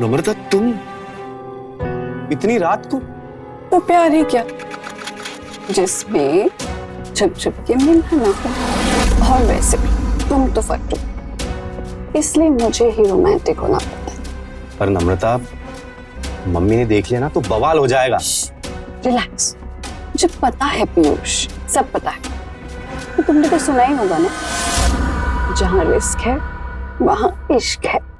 नम्रता, तुम इतनी रात को? तो प्यार ही क्या, जिसमें छुप छुप के मिलना ना हो। और वैसे भी तुम तो फट्टू, इसलिए मुझे ही रोमांटिक होना पड़ता है। पर नम्रता, मम्मी ने देख लिया ना तो बवाल हो जाएगा। रिलैक्स, मुझे पता है पीयूष, सब पता है। तो तुमने तो सुना ही होगा ना, जहाँ रिस्क है वहाँ इश्क है।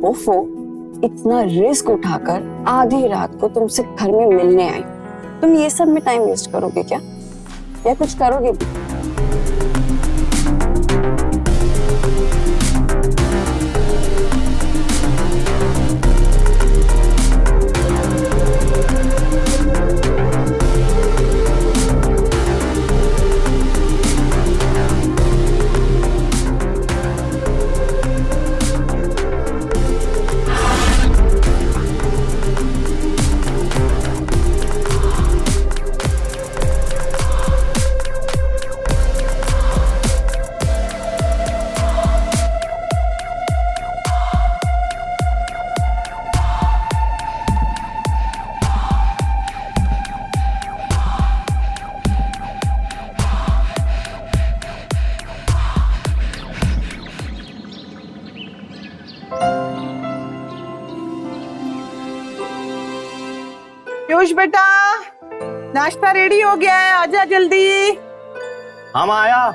ओफो, इतना रिस्क उठाकर आधी रात को तुमसे घर में मिलने आई, तुम ये सब में टाइम वेस्ट करोगे क्या, या कुछ करोगे भी? पीयूष बेटा, नाश्ता रेडी हो गया है, आजा जल्दी। हम आया।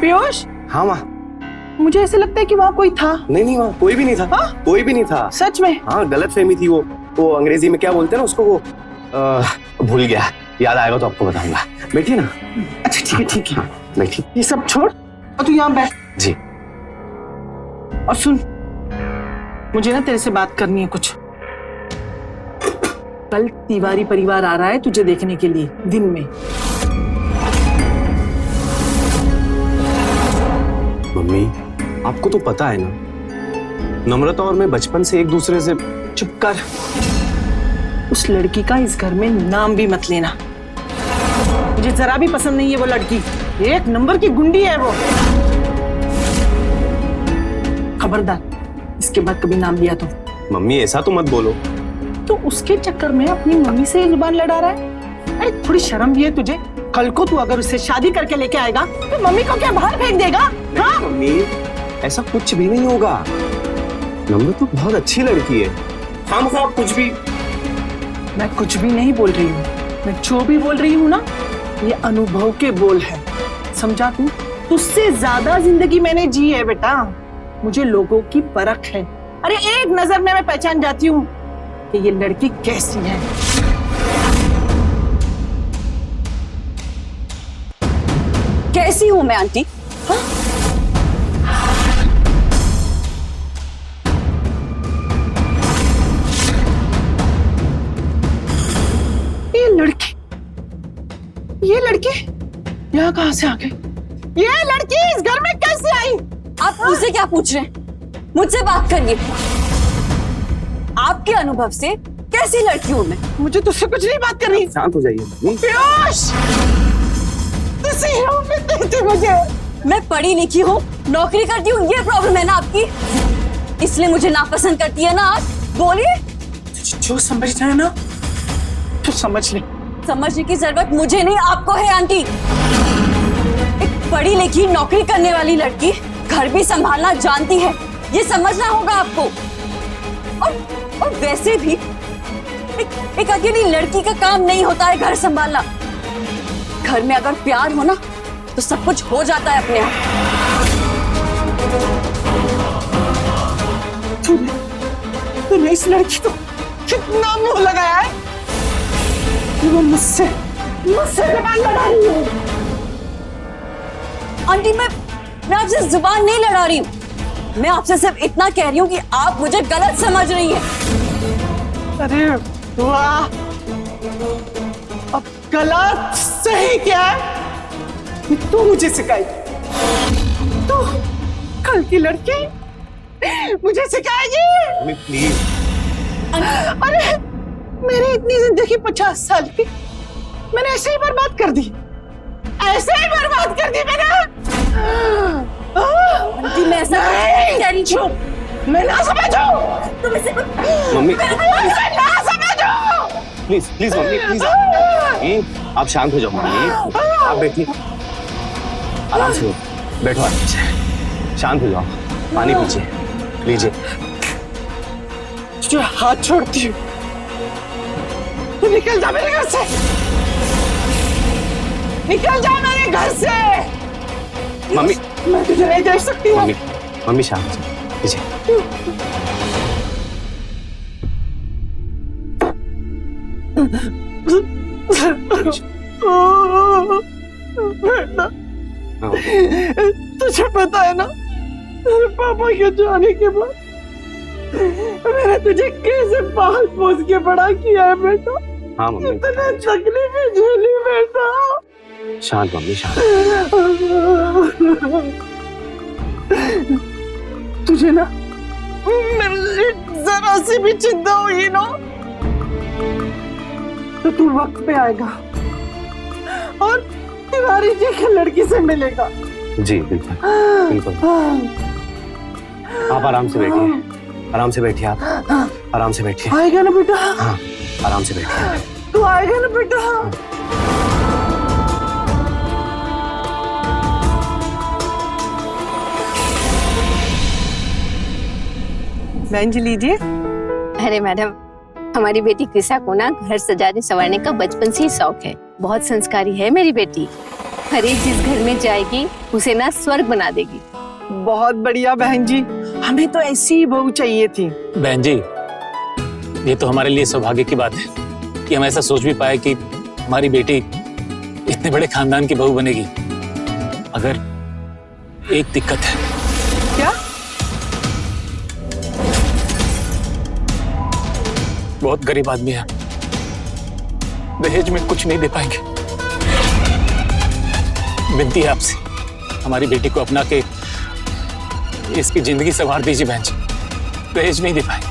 पीयूष, हाँ माँ। मुझे ऐसे लगता है कि वहाँ कोई था। नहीं नहीं माँ, कोई भी नहीं था। हाँ? कोई भी नहीं था। सच में? हाँ, गलत फहमी थी वो अंग्रेजी में क्या बोलते हैं ना उसको, वो भूल गया, याद आएगा तो आपको बताऊंगा। बैठिए ना। अच्छा ठीक है ठीक है। हाँ, बैठिए। ये सब छोड़ और तू यहाँ बैठ। जी। और सुन, मुझे ना तेरे से बात करनी है कुछ। कल तिवारी परिवार आ रहा है तुझे देखने के लिए दिन में। मम्मी, आपको तो पता है ना, नम्रता और मैं बचपन से एक दूसरे से। चुप कर, उस लड़की का इस घर में नाम भी मत लेना। मुझे जरा भी पसंद नहीं है वो लड़की, एक नंबर की गुंडी है वो। खबरदार, इसके बाद कभी नाम लिया तो। मम्मी ऐसा तो मत बोलो। तो उसके चक्कर में अपनी मम्मी से जुबान लड़ा रहा है। अरे थोड़ी शर्म भी है तुझे? कल को तू अगर उससे शादी करके लेके आएगा तो मम्मी को क्या बाहर फेंक देगा? हाँ? मम्मी, ऐसा कुछ भी नहीं होगा। नम्रता तो बहुत अच्छी लड़की है। हम सब कुछ भी। मैं कुछ भी नहीं बोल रही हूँ, मैं जो भी बोल रही हूँ ना, ये अनुभव के बोल है, समझा तू? तुझसे ज्यादा जिंदगी मैंने जी है बेटा, मुझे लोगों की परख है। अरे एक नजर में मैं पहचान जाती हूँ कि ये लड़की कैसी है। कैसी हूं मैं आंटी? हाँ? ये लड़की यहाँ कहाँ से आ गई? ये लड़की इस घर में कैसे आई? आप मुझसे क्या पूछ रहे हैं? मुझसे बात करिए। आपके अनुभव से कैसी लड़की हूं मैं? मुझे तुझसे कुछ नहीं बात करनी। शांत हो जाइए मम्मी। पीयूष, मुझे मैं पढ़ी लिखी हूँ, नौकरी करती हूँ, ये प्रॉब्लम है ना आपकी? इसलिए मुझे नापसंद करती है ना आप? बोलिए। जो समझना है ना तो समझ ले। समझने की जरूरत मुझे नहीं, आपको है आंटी। एक पढ़ी लिखी नौकरी करने वाली लड़की घर भी संभालना जानती है, ये समझना होगा आपको। और वैसे भी एक अकेली लड़की का काम नहीं होता है घर संभालना। घर में अगर प्यार हो ना तो सब कुछ हो जाता है अपने आप। तूने इस लड़की को कितना मुंह लगाया है? वो मुझसे जबान लड़ा रही है। आंटी, मैं आपसे जुबान नहीं लड़ा रही हूँ, मैं आपसे सिर्फ इतना कह रही हूँ कि आप मुझे गलत समझ रही हैं। अरे वाह, अब गलत सही क्या है ये तू मुझे सिखाई। तू कल की लड़की मुझे सिखाएगी? Mummy please. अरे मेरी इतनी जिंदगी 50 साल की मैंने ऐसे ही बर्बाद कर दी, ऐसे ही बर्बाद कर दी मैंने। आंटी मैं ऐसा नहीं कह रही हूँ। मैं ना समझो, तुम इसे कुछ मम्मी मैं ना समझो। Please please mummy please. आप शांत हो जाओ मम्मी, आप बैठिए आराम से, बैठो आराम से, शांत हो जाओ, पानी पीजिए, लीजिए। तुझे हाथ छोड़ती हूँ, तू निकल जा मेरे घर से, निकल जा मेरे घर से। मम्मी मैं तुझे नहीं देख सकती हूँ। मम्मी मम्मी शांत हो जाओ, लीजिए। बेटा, हाँ, तुझे पता है ना पापा के जाने के बाद मैंने तुझे कैसे पाल पोस के बड़ा किया है बेटा। हाँ मम्मी, इतने तकलीफें झेली बेटा। शांत मम्मी शांत। तुझे ना मेरी जरा सी भी चिंता हुई ना तो तू वक्त पे आएगा और तिवारी जी की लड़की से मिलेगा। जी बिल्कुल बिल्कुल। आप आराम से बैठिए, आराम से बैठिए, आप आराम से बैठिए। आएगा ना बेटा? हाँ आराम से बैठिए। तू आएगा ना बेटा? बहन जी लीजिए। अरे मैडम, हमारी बेटी कृषा को ना घर सजाने संवारने का बचपन से ही शौक है। बहुत संस्कारी है मेरी बेटी। हर एक जिस घर में जाएगी उसे ना स्वर्ग बना देगी। बहुत बढ़िया बहन जी, हमें तो ऐसी ही बहू चाहिए थी। बहन जी, ये तो हमारे लिए सौभाग्य की बात है कि हम ऐसा सोच भी पाए कि हमारी बेटी इतने बड़े खानदान की बहू बनेगी। अगर एक दिक्कत है। क्या? बहुत गरीब आदमी है, दहेज में कुछ नहीं दे पाएंगे। विनती है आपसे, हमारी बेटी को अपना के इसकी जिंदगी संवार दीजिए बहन जी, दहेज नहीं दे पाएंगे।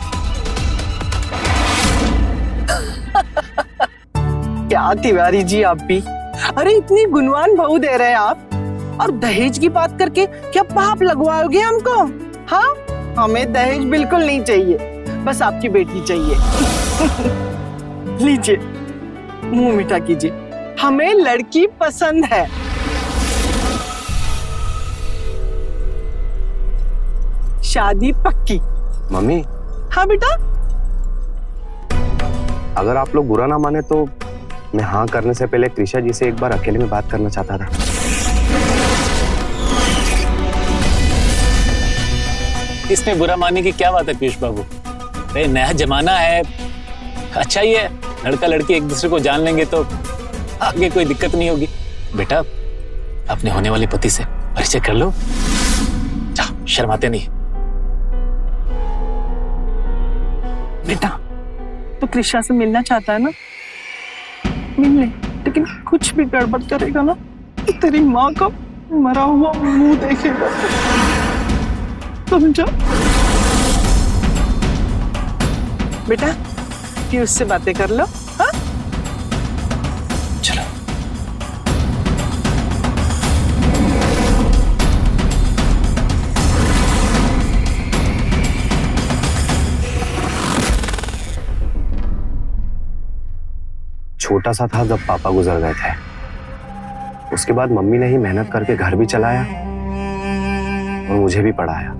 क्या तिवारी जी आप भी, अरे इतनी गुणवान बहू दे रहे हैं आप और दहेज की बात करके क्या पाप लगवाओगे हमको? हाँ, हमें दहेज बिल्कुल नहीं चाहिए, बस आपकी बेटी चाहिए। लीजिए, मुंह मीठा कीजिए, हमें लड़की पसंद है। शादी पक्की। मम्मी हाँ बेटा। अगर आप लोग बुरा ना माने तो मैं हाँ करने से पहले कृषा जी से एक बार अकेले में बात करना चाहता था। इसमें बुरा मानने की क्या बात है पीयूष बाबू? अरे नया जमाना है, अच्छा ही है, लड़का लड़की एक दूसरे को जान लेंगे तो आगे कोई दिक्कत नहीं होगी। बेटा, अपने होने वाले पति से परिचय कर लो, जाओ, शर्माते नहीं। बेटा, तो कृषा से मिलना चाहता है ना, मिल ले, लेकिन कुछ भी गड़बड़ करेगा ना तो तेरी माँ का मरा हुआ मुंह देखेगा, समझा? बेटा, कि उससे बातें कर लो। हाँ, चलो। छोटा सा था जब पापा गुजर गए थे, उसके बाद मम्मी ने ही मेहनत करके घर भी चलाया और मुझे भी पढ़ाया,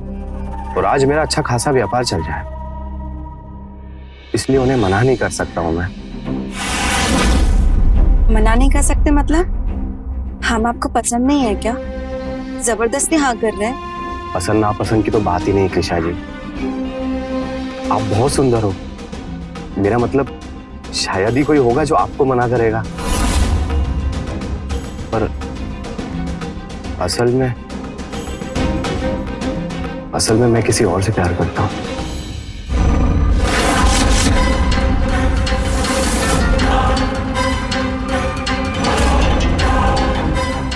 और आज मेरा अच्छा खासा व्यापार चल रहा है, इसलिए उन्हें मना नहीं कर सकता हूं मैं। मना नहीं कर सकते मतलब? हम आपको पसंद नहीं है क्या? जबरदस्ती हाँ कर रहे हैं? पसंद नापसंद की तो बात ही नहीं कृषा जी, आप बहुत सुंदर हो। मेरा मतलब शायद ही कोई होगा जो आपको मना करेगा, पर असल में असल में मैं किसी और से प्यार करता हूँ।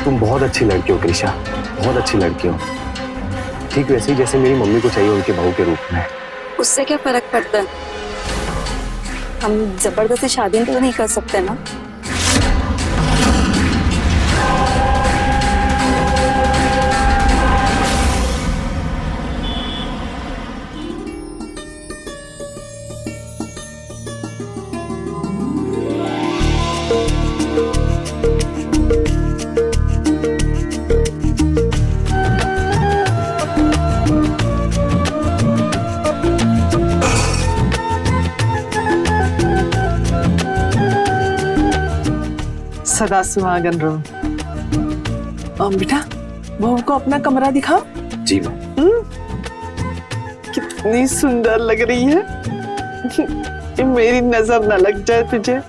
तुम बहुत अच्छी लड़की हो कृषा, बहुत अच्छी लड़की हो, ठीक वैसे ही जैसे मेरी मम्मी को चाहिए उनके बहू के रूप में। उससे क्या फर्क पड़ता है? हम जबरदस्ती शादी तो नहीं कर सकते ना। सदा सुहागन रहो। बेटा बहू को अपना कमरा दिखाओ। जी माँ। कितनी सुंदर लग रही है। कि मेरी नजर न लग जाए तुझे।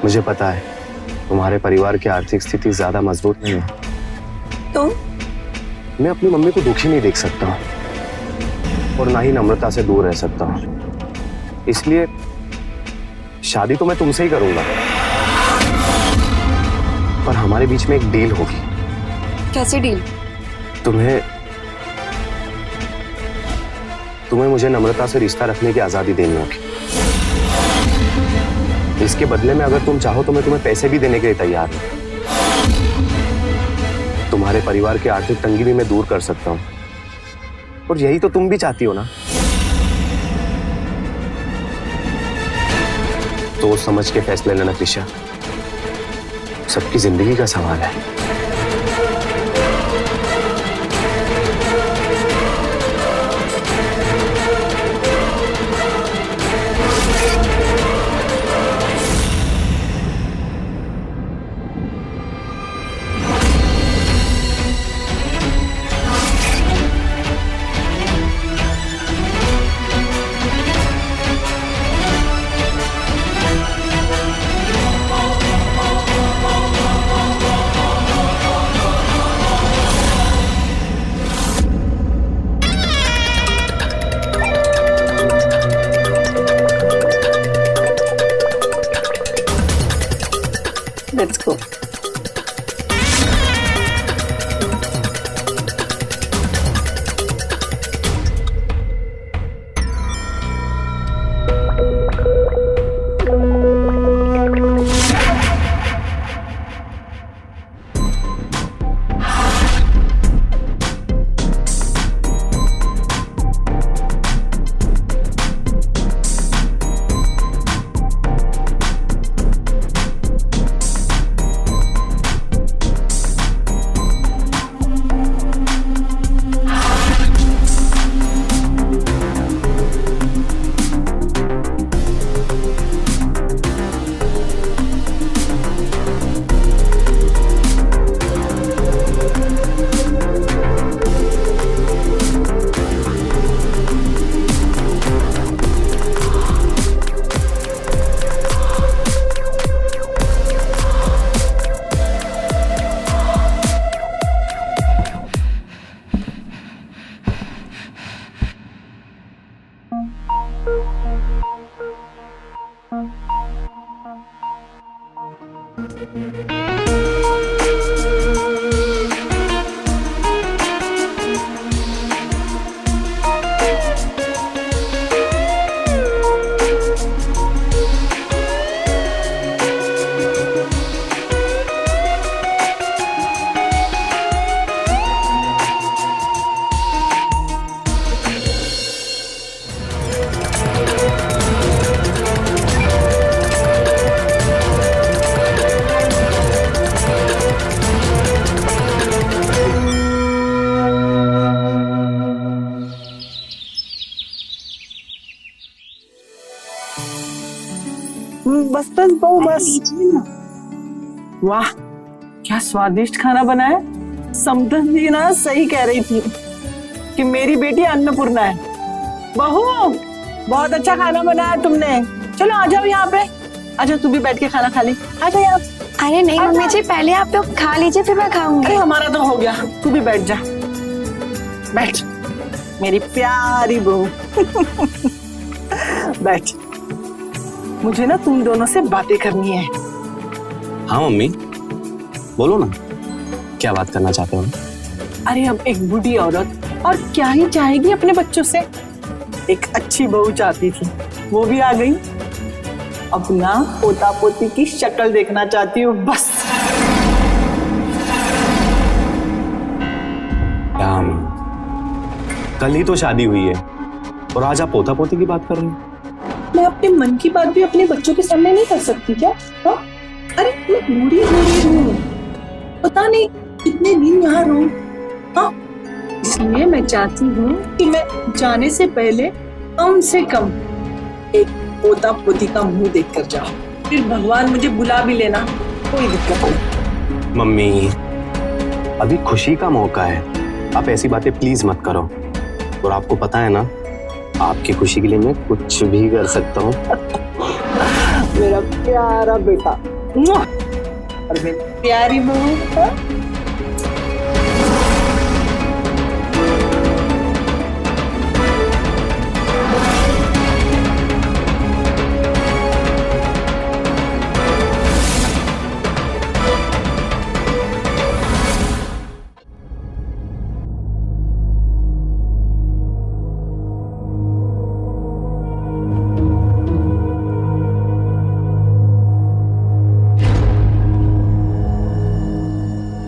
मुझे पता है तुम्हारे परिवार की आर्थिक स्थिति ज्यादा मजबूत नहीं है, तो मैं अपनी मम्मी को दुखी नहीं देख सकता हूँ और ना ही नम्रता से दूर रह सकता हूँ। इसलिए शादी तो मैं तुमसे ही करूंगा, पर हमारे बीच में एक डील होगी। कैसी डील? तुम्हें मुझे नम्रता से रिश्ता रखने की आजादी देनी होगी। इसके बदले में अगर तुम चाहो तो मैं तुम्हें पैसे भी देने के लिए तैयार हूं। तुम्हारे परिवार की आर्थिक तंगी भी मैं दूर कर सकता हूं, और यही तो तुम भी चाहती हो ना। तो समझ के फैसले लेना कृषा, सबकी जिंदगी का सवाल है। Let's go. बस बस बहू बस। वाह क्या स्वादिष्ट खाना बना है। समधन जी ना सही कह रही थी कि मेरी बेटी अन्नपूर्णा है। बहू बहुत अच्छा खाना बनाया तुमने। चलो आ जाओ यहाँ पे, आजा तू भी बैठ के खाना खा ले। आ जाओ यहाँ। अरे नहीं मम्मी जी, पहले आप लोग खा लीजिए फिर मैं खाऊंगी। अरे हमारा तो हो गया, तू भी बैठ जा। बैठ मेरी प्यारी बहू। बैठ, मुझे ना तुम दोनों से बातें करनी है। हाँ मम्मी बोलो ना, क्या बात करना चाहते हो? अरे अब एक बूढ़ी औरत और क्या ही चाहेगी अपने बच्चों से। एक अच्छी बहू चाहती थी, वो भी आ गई। अब ना पोता पोती की शक्ल देखना चाहती हूँ बस। क्या मम्मी, कल ही तो शादी हुई है और आज आप पोता पोती की बात कर रहे हो? मैं अपने मन की बात भी अपने बच्चों के सामने नहीं कर सकती क्या? हाँ? अरे मैं बूढ़ी हो रही हूँ, पता नहीं कितने दिन यहाँ रहूं। हाँ? इसलिए मैं चाहती हूँ कि मैं जाने से पहले कम से कम एक पोता पोती का मुंह देख कर जाओ। फिर भगवान मुझे बुला भी लेना, कोई दिक्कत नहीं। मम्मी अभी खुशी का मौका है, आप ऐसी बातें प्लीज मत करो। और आपको पता है ना, आपकी खुशी के लिए मैं कुछ भी कर सकता हूँ। मेरा प्यारा बेटा और मेरी प्यारी बहू।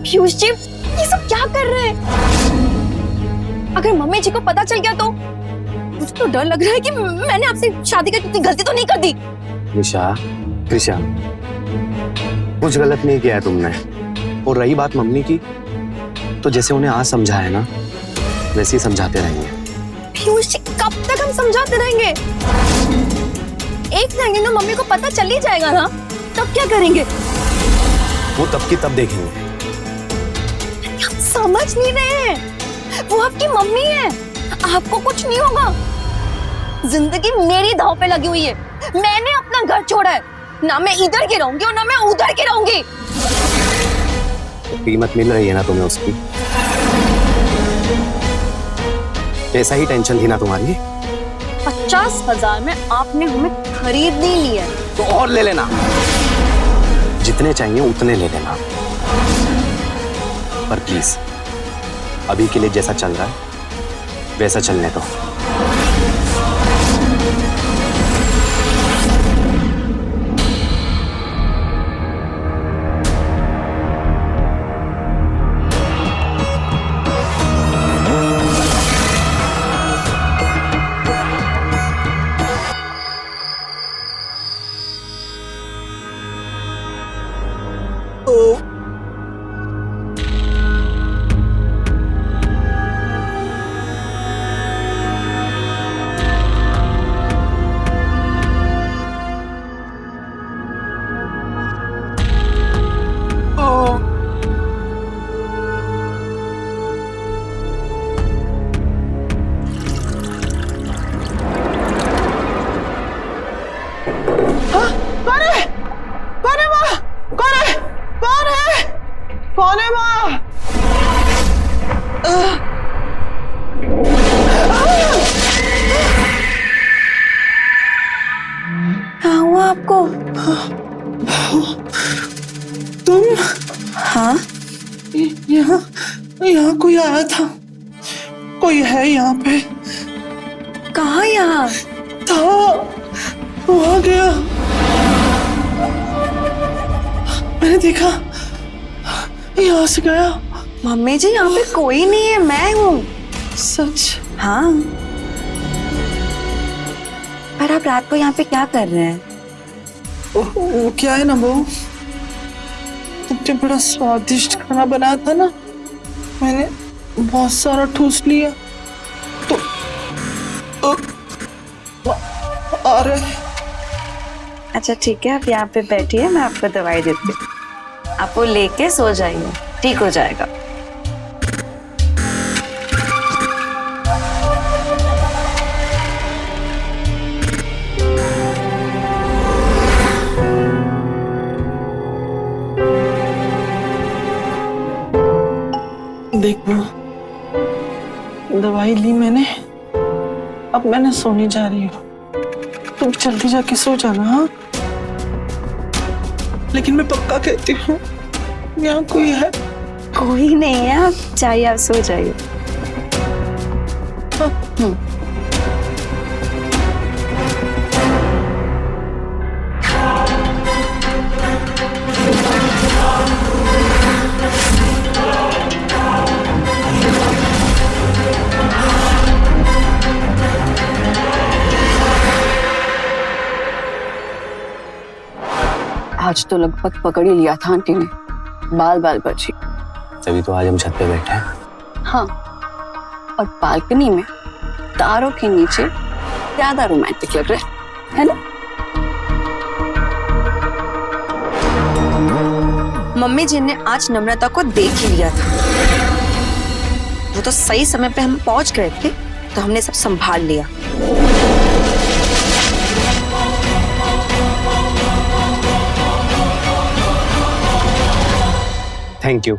पीयूष जी ये सब क्या कर रहे हैं? अगर मम्मी जी को पता चल गया तो मुझे तो डर लग रहा है कि मैंने आपसे शादी करके इतनी गलती तो नहीं कर दी। कृषा कुछ गलत नहीं किया है तुमने। और रही बात मम्मी की, तो जैसे उन्हें आज समझाया ना वैसे ही समझाते रहेंगे। पीयूष जी कब तक हम समझाते रहेंगे? एक ना मम्मी को पता चल ही जाएगा ना, तब क्या करेंगे? वो तब की तब देखेंगे। समझ नहीं रहे हैं, वो आपकी मम्मी है, आपको कुछ नहीं होगा। जिंदगी मेरी दांव पे लगी हुई है, मैंने अपना घर छोड़ा है, ना मैं इधर की रहूंगी और ना मैं उधर की रहूंगी। तो कीमत मिल रही है ना तुम्हें उसकी? ऐसा ही टेंशन थी ना तुम्हारी? 50,000 में आपने हमें खरीद नहीं लिया। तो और ले लेना, जितने चाहिए उतने ले लेना। पर प्लीज अभी के लिए जैसा चल रहा है वैसा चलने दो। कौन है माँ? क्या हुआ आपको? तुम हाँ यहाँ यहाँ कोई आया था, कोई है यहाँ पे? कहाँ यहाँ? था, वो आ गया, मैंने देखा, यहाँ से गया। मम्मी जी यहाँ पे कोई नहीं है, मैं हूँ। सच? हाँ। पर आप रात को यहाँ पे क्या कर रहे हैं? वो क्या है ना बहू, तुमने बड़ा स्वादिष्ट खाना बनाया था ना, मैंने बहुत सारा ठूस लिया तो आ रहे। अच्छा ठीक है, आप यहाँ पे बैठिए, मैं आपको दवाई देती हूँ। आप वो लेके सो जाइए, ठीक हो जाएगा। देखो, दवाई ली मैंने, अब मैंने सोने जा रही हूँ, तुम जल्दी जाके सो जाना। हाँ, लेकिन मैं पक्का कहती हूँ यहाँ कोई है। कोई नहीं है, आप चाहिए आप सो जाइए। आज तो लगभग पकड़ ही लिया था आंटी ने, बाल बाल बची। तभी तो आज हम छत पे बैठे हैं। हाँ, और बालकनी में तारों के नीचे ज्यादा रोमांटिक लग रहा है ना? मम्मी जी ने आज नम्रता को देख ही लिया था। वो तो सही समय पे हम पहुंच गए थे, तो हमने सब संभाल लिया। Thank you.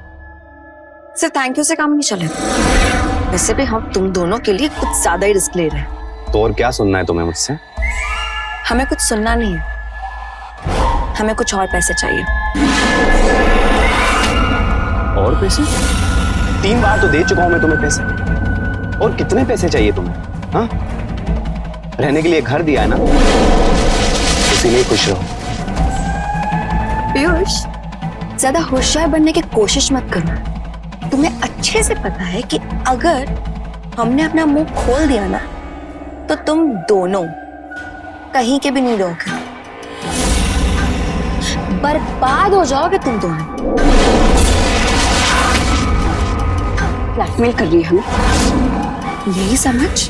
सिर्फ थैंक यू से काम नहीं चलेगा। वैसे भी हम तुम दोनों के लिए कुछ ज्यादा ही रिस्क ले रहे हैं। तो और क्या सुनना है तुम्हें मुझसे? हमें कुछ सुनना नहीं है, हमें कुछ और पैसे चाहिए। और पैसे? 3 बार तो दे चुका हूं मैं तुम्हें पैसे। और कितने पैसे चाहिए तुम्हें? हाँ, रहने के लिए घर दिया है ना, इसीलिए खुश रहो। पीयूष, ज्यादा होशियार बनने की कोशिश मत करो। तुम्हें अच्छे से पता है कि अगर हमने अपना मुंह खोल दिया ना, तो तुम दोनों कहीं के भी नहीं रहोगे, बर्बाद हो जाओगे तुम दोनों। ब्लैकमेल कर रही है हमें, यही समझ।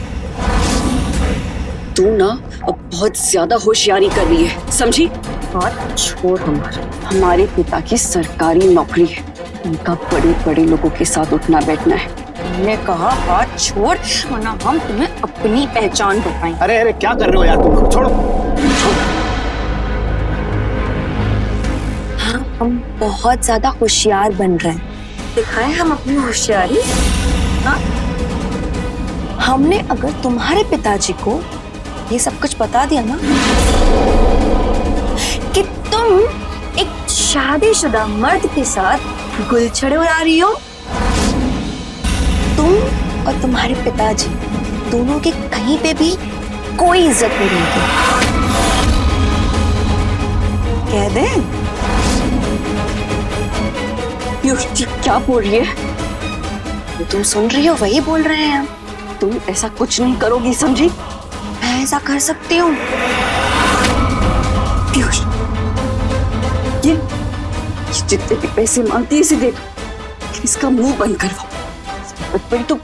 तू ना अब बहुत ज्यादा होशियारी कर रही है, समझी? हाथ छोड़ हमारे पिता की सरकारी नौकरी है, उनका बड़े बड़े लोगों के साथ उठना बैठना है। मैंने कहा हाथ छोड़, वरना हम तुम्हें अपनी पहचान बताएंगे। अरे अरे क्या कर रहे हो यार तुम? छोड़ो। हाँ, हम बहुत ज्यादा होशियार बन रहे हैं। दिखाएं हम अपनी होशियारी। हाँ? हमने अगर तुम्हारे पिताजी को ये सब कुछ बता दिया ना कि तुम एक शादीशुदा मर्द के साथ गुलछड़े उड़ा रही हो, तुम और तुम्हारे पिताजी दोनों की कहीं पे भी कोई इज्जत नहीं रहेगी। कह दे। ये क्या बोल रही है? जो तुम सुन रही हो वही बोल रहे हैं हम। तुम ऐसा कुछ नहीं करोगी, समझी? मैं ऐसा कर सकती हूँ। पीयूष, ये जितने भी पैसे मांगती है इसे दे दो, इसका मुंह बंद करवाओ। बड़ी तो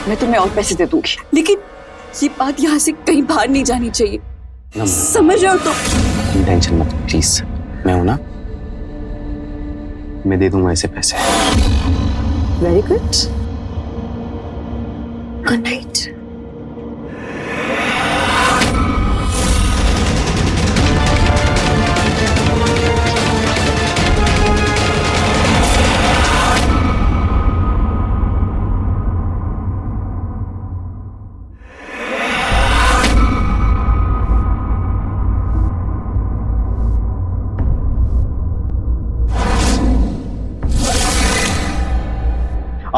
मैं तुम्हें और पैसे दे दूंगी, लेकिन ये बात यहाँ से कहीं बाहर नहीं जानी चाहिए, समझ रहे हो? तो टेंशन मत प्लीज, मैं हूं ना, मैं दे दूंगा ऐसे पैसे। Very good, good night.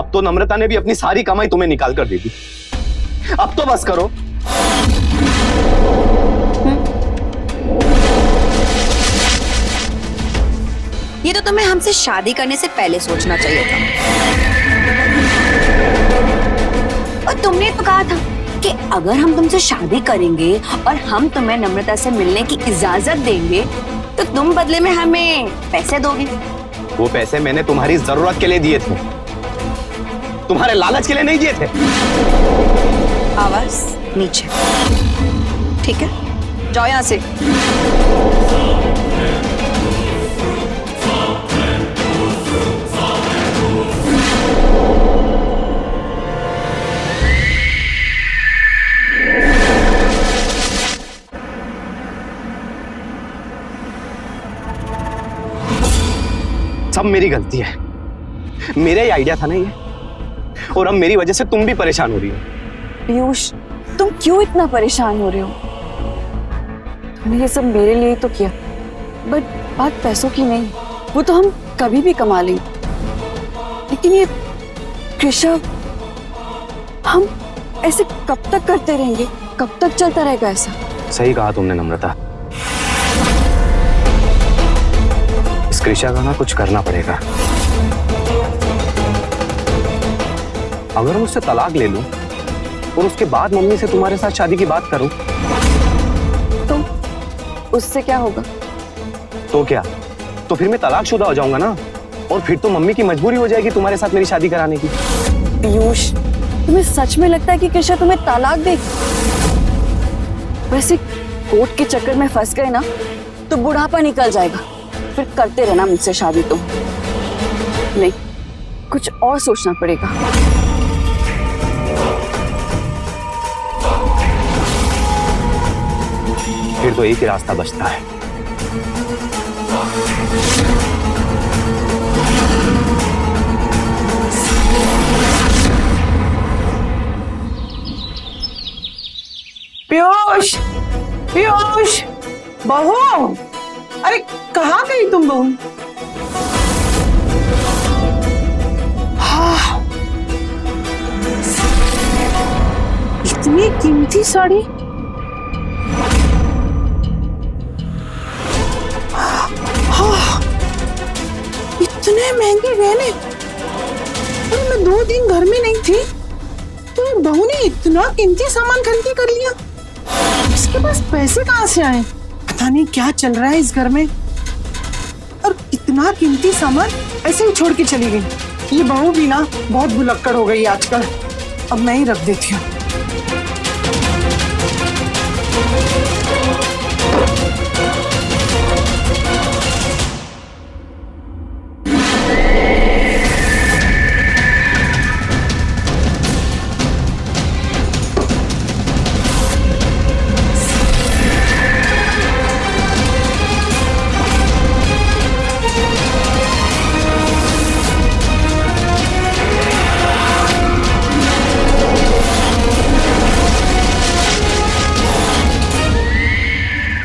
अब तो नम्रता ने भी अपनी सारी कमाई तुम्हें निकाल कर दे दी। अब तो बस करो। ये तो तुम्हें हमसे शादी करने से पहले सोचना चाहिए था। और तुमने तो कहा था कि अगर हम तुमसे शादी करेंगे और हम तुम्हें नम्रता से मिलने की इजाजत देंगे तो तुम बदले में हमें पैसे दोगे। वो पैसे मैंने तुम्हारी जरूरत के लिए दिए थे, तुम्हारे लालच के लिए नहीं दिए थे। आवाज नीचे। ठीक है, जाओ यहां से। सब मेरी गलती है, मेरा ही आइडिया था ना ये, और अब मेरी वजह से तुम भी परेशान हो रही हो। पीयूष, तुम क्यों इतना परेशान हो रहे हो? तुमने ये सब मेरे लिए ही तो किया, बट बात पैसों की नहीं, वो तो हम कभी भी कमा लेंगे। लेकिन ये कृषा, हम ऐसे कब तक करते रहेंगे? कब तक चलता रहेगा ऐसा? सही कहा तुमने नम्रता, इस कृषा का ना कुछ करना पड़ेगा। अगर मैं उससे तलाक ले लूं और उसके बाद मम्मी से तुम्हारे साथ शादी की बात करूं तो उससे क्या होगा? तो क्या, तो फिर मैं तलाकशुदा हो जाऊंगा ना, और फिर तो मम्मी की मजबूरी हो जाएगी तुम्हारे साथ मेरी शादी कराने की। पीयूष, तुम्हें सच में लगता है कि कृषा तुम्हें तलाक देगी? वैसे कोर्ट के चक्कर में फंस गए ना तो बुढ़ापा निकल जाएगा, फिर करते रहना मुझसे शादी। तो नहीं, कुछ और सोचना पड़ेगा। फिर तो एक ही रास्ता बचता है। पीयूष, पीयूष, बहू, अरे कहाँ गई तुम बहू? हाँ, इतनी कीमती साड़ी। हाँ, इतने महंगे गहने। अरे मैं 2 दिन घर में नहीं थी तो बहू ने इतना कीमती सामान खरीदी कर लिया। इसके पास पैसे कहाँ से आए? पता नहीं क्या चल रहा है इस घर में, और इतना कीमती सामान ऐसे ही छोड़ के चली गई। ये बहू भी ना बहुत भुलक्कड़ हो गई आजकल। अब मैं ही रख देती हूँ।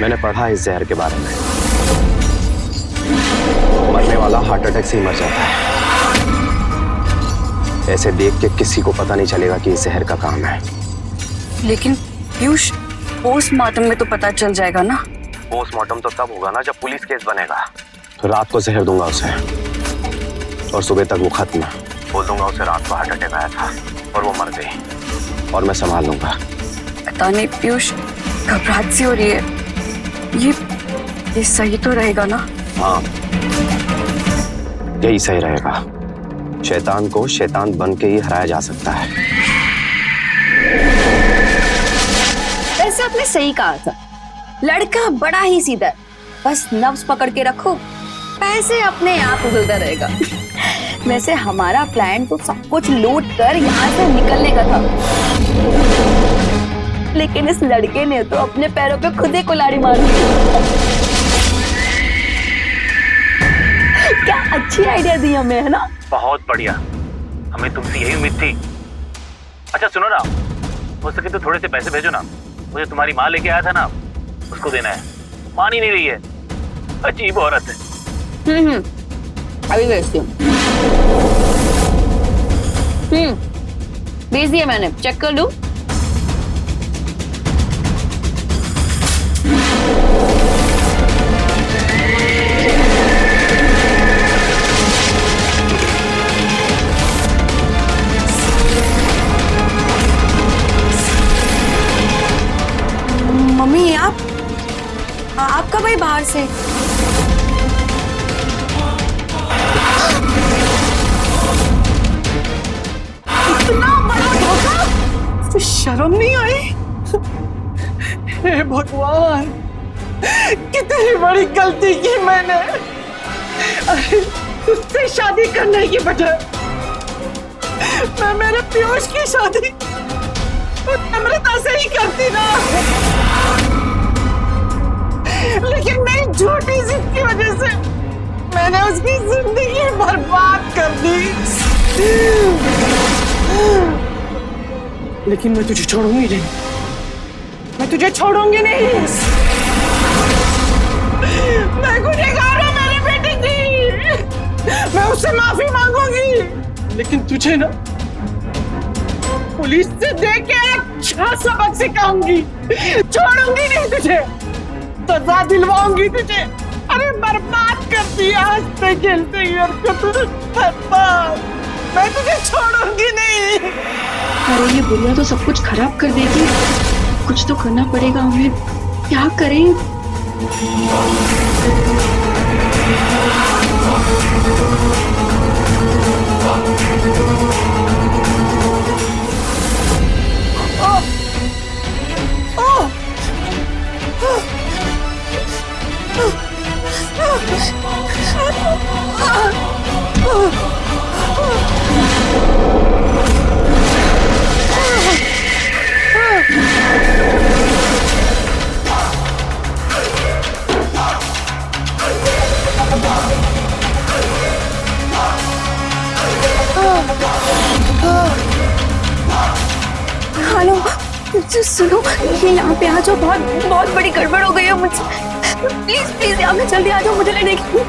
मैंने पढ़ा इस जहर के बारे में, मरने वाला हार्ट अटैक से ही मर जाता है। ऐसे देख के किसी को पता नहीं चलेगा कि इस जहर का काम है। लेकिन पीयूष, पोस्टमार्टम में तो पता चल जाएगा ना। पोस्टमार्टम तो तब होगा ना जब पुलिस केस बनेगा। तो रात को जहर दूंगा उसे और सुबह तक वो खत्म। बोल दूंगा उसे रात को हार्ट अटैक आया था और वो मर गई, और मैं संभाल लूंगा। पता नहीं पीयूष, घबराहट सी हो रही है। ये सही तो रहेगा ना? हाँ, यही सही रहेगा। शैतान को शैतान बन के ही हराया जा सकता है। वैसे आपने सही कहा था, लड़का बड़ा ही सीधा है, बस नब्ज पकड़ के रखो, पैसे अपने आप उगलता रहेगा। वैसे हमारा प्लान तो सब कुछ लूट कर यहाँ से निकलने का था, लेकिन इस लड़के ने तो अपने पैरों पे खुद ही कुल्हाड़ी मार दी। क्या अच्छी आइडिया दी हमें, है ना? बहुत बढ़िया, हमें तुमसे यही उम्मीद थी। अच्छा सुनो ना, हो सके तो थोड़े से पैसे भेजो ना, मुझे तुम्हारी माँ लेके आया था ना, उसको देना है। मान ही नहीं रही है, अजीब औरत है। अभी भेजती हूँ। भेज दिया मैंने, चेक कर लूं। मम्मी आप कब आई बाहर से? इतना बड़ा धोखा, तो शर्म नहीं आई? हे भगवान, कितनी बड़ी गलती की मैंने। अरे उससे शादी करने की बजाय मैं मेरे पीयूष की शादी अमृता से ही करती ना। लेकिन मेरी झूठी जिद की वजह से मैंने उसकी जिंदगी बर्बाद कर दी। लेकिन मैं तुझे छोड़ूंगी नहीं, मैं तुझे छोड़ूंगी नहीं। मैं गुनहगार हूं मेरी बेटी की, मैं उससे माफी मांगूंगी, लेकिन तुझे ना पुलिस से देख के अच्छा सबक सिखाऊंगी। छोड़ूंगी नहीं तुझे, सजा दिलवाऊंगी तुझे। अरे बर्बाद कर दिया हंसते खेलते बर्बाद। मैं तुझे छोड़ूंगी नहीं। अरे ये बुढ़िया तो सब कुछ खराब कर देगी, कुछ तो करना पड़ेगा हमें, क्या करें? हेलो, सुनो, ये यहाँ पे आ जाओ, बहुत बहुत बड़ी गड़बड़ हो गई है मुझसे। प्लीज प्लीज यहाँ पे जल्दी आ जाओ मुझे लेने के लिए।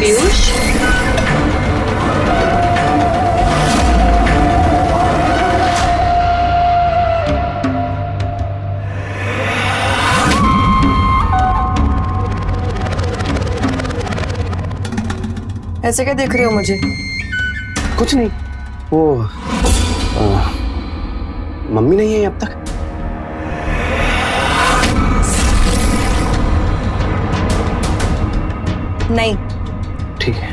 पीयूष, ऐसे क्या देख रहे हो मुझे? कुछ नहीं, वो मम्मी नहीं है अब तक। नहीं। ठीक है।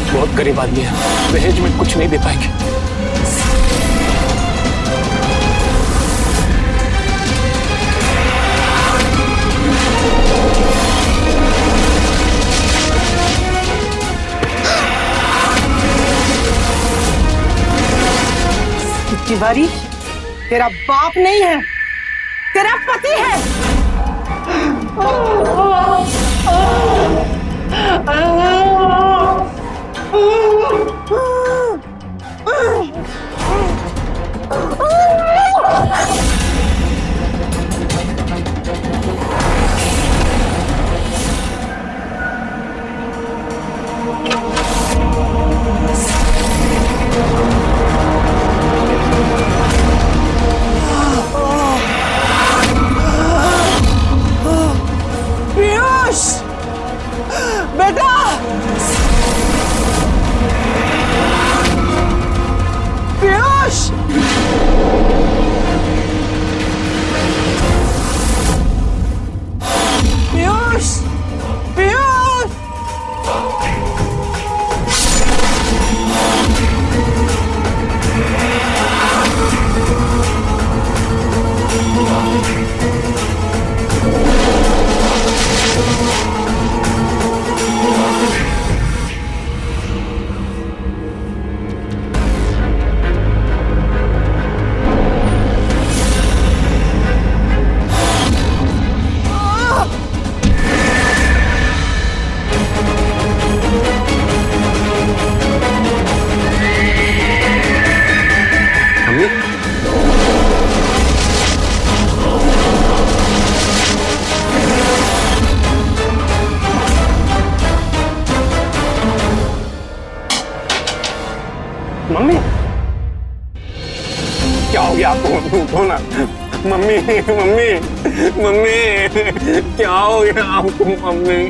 बहुत गरीब आदमी है, दहेज में कुछ नहीं दे पाएंगे। तिवारी, तेरा बाप नहीं है, तेरा पति है। पीयूष बेटा, पीयूष, पीयूष, पीयूष। मम्मी, मम्मी क्या हो गया आपको? उठो ना मम्मी, मम्मी, मम्मी क्या हो गया आपको मम्मी?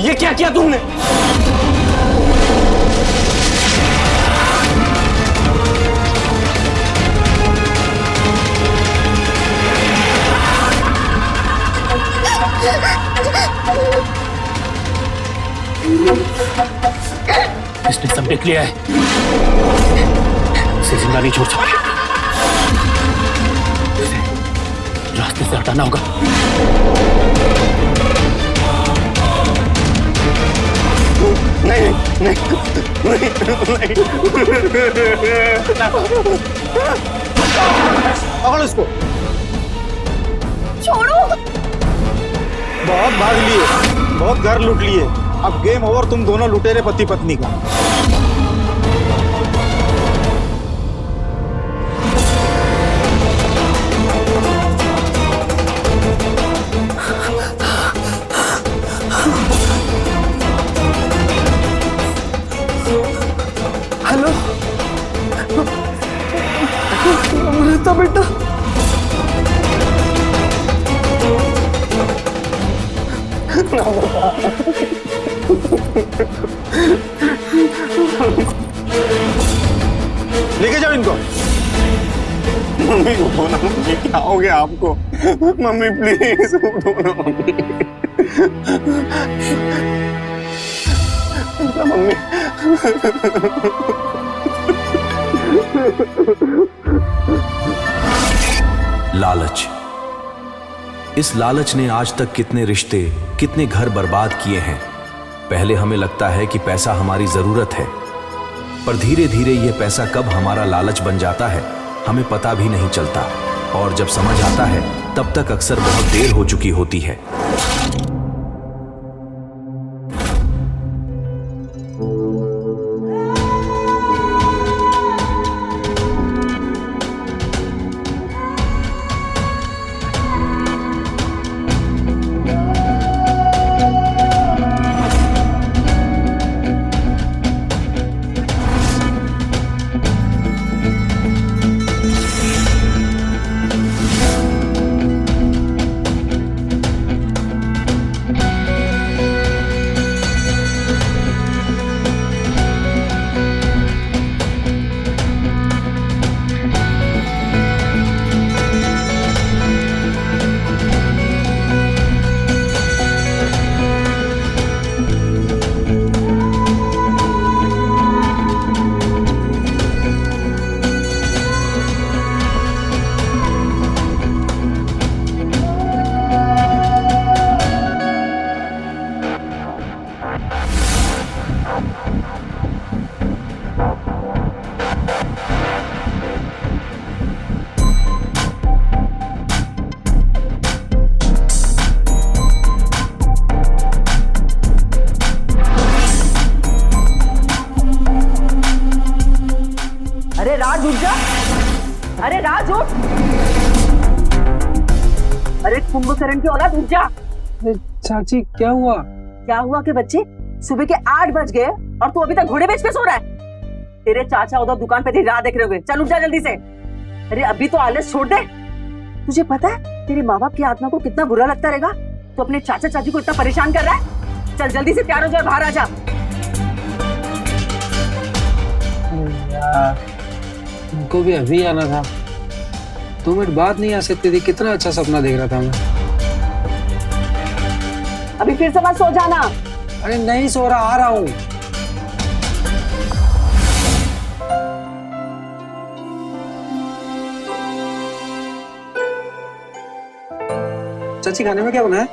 ये क्या किया तुमने? इसने सब देख लिया है, इसे जिंदा नहीं छोड़ सकते, इसे रास्ते से हटाना होगा। नहीं नहीं नहीं नहीं, पकड़ो इसको। छोड़ो। बहुत भाग लिए, बहुत घर लूट लिए, अब गेम ओवर, तुम दोनों लुटेरे पति पत्नी का। हेलो अमृता बेटा, लेके जाओ इनको। मम्मी उठो ना मम्मी, क्या हो गया आपको? मम्मी प्लीज उठो ना मम्मी, मम्मी। लालच, इस लालच ने आज तक कितने रिश्ते, कितने घर बर्बाद किए हैं। पहले हमें लगता है कि पैसा हमारी जरूरत है, पर धीरे धीरे यह पैसा कब हमारा लालच बन जाता है हमें पता भी नहीं चलता, और जब समझ आता है तब तक अक्सर बहुत देर हो चुकी होती है। अरे कुंभकर्ण की औलाद उठ जा। चाची क्या हुआ? क्या हुआ के बच्चे, सुबह के 8 बज गए और तू अभी तक घोड़े बेच के सो रहा है। तेरे चाचा उधर दुकान पे राह देख रहे होंगे, चल उठ जा जल्दी से। अरे अभी तो आलस छोड़ दे। तुझे पता है तेरे माँ बाप की आत्मा को कितना बुरा लगता रहेगा? तो अपने चाचा चाची को इतना परेशान कर रहा है। चल जल्दी से तैयार हो जा, बाहर आ जा। उनको भी अभी आना था, 2 मिनट बाद नहीं आ सकती थी? कितना अच्छा सपना देख रहा था मैं। अभी फिर से मत सो जाना। अरे नहीं सो रहा, आ रहा हूँ। चाची खाने में क्या बना है?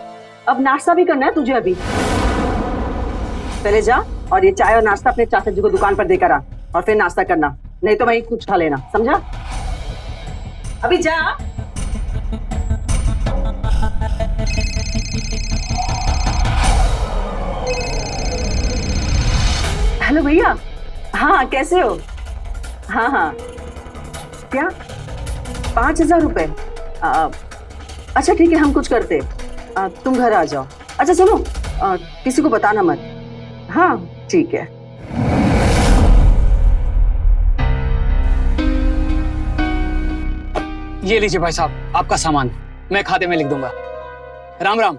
अब नाश्ता भी करना है तुझे अभी। पहले जा और ये चाय और नाश्ता अपने चाचा जी को दुकान पर देकर आ, और फिर नाश्ता करना, नहीं तो वहीं कुछ खा लेना, समझा? अभी जा। हेलो भैया, हाँ कैसे हो? हाँ हाँ, क्या 5,000 रुपए? अच्छा ठीक है, हम कुछ करते, तुम घर आ जाओ। अच्छा सुनो, किसी को बताना मत। हाँ ठीक है। ये लीजिए भाई साहब आपका सामान, मैं खाते में लिख दूंगा। राम राम।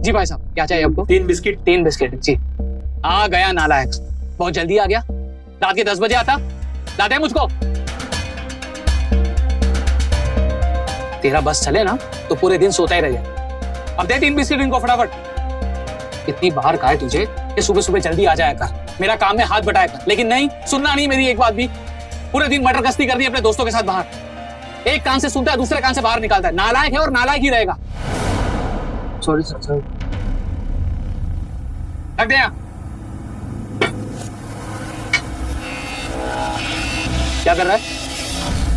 जी भाई साहब क्या चाहिए आपको? 3 बिस्किट। 3 बिस्किट जी। आ गया नालायक, बहुत जल्दी आ गया। रात के 10 बजे आता, लाते हैं मुझको। तेरा बस चले ना तो पूरे दिन सोता ही रह जाए। अब दे 3 बिस्किट इनको फटाफट। इतनी बार कहा है तुझे कि सुबह सुबह जल्दी आ जाया कर, मेरा काम में हाथ बटाया कर, लेकिन नहीं सुनना नहीं मेरी एक बात भी। पूरे दिन मटर गश्ती कर दी अपने दोस्तों के साथ बाहर, एक कान से सुनता है दूसरे कान से बाहर निकालता है। नालायक है और नालायक ही रहेगा। Sorry sir, sorry. रख दे यहाँ। क्या कर रहा है?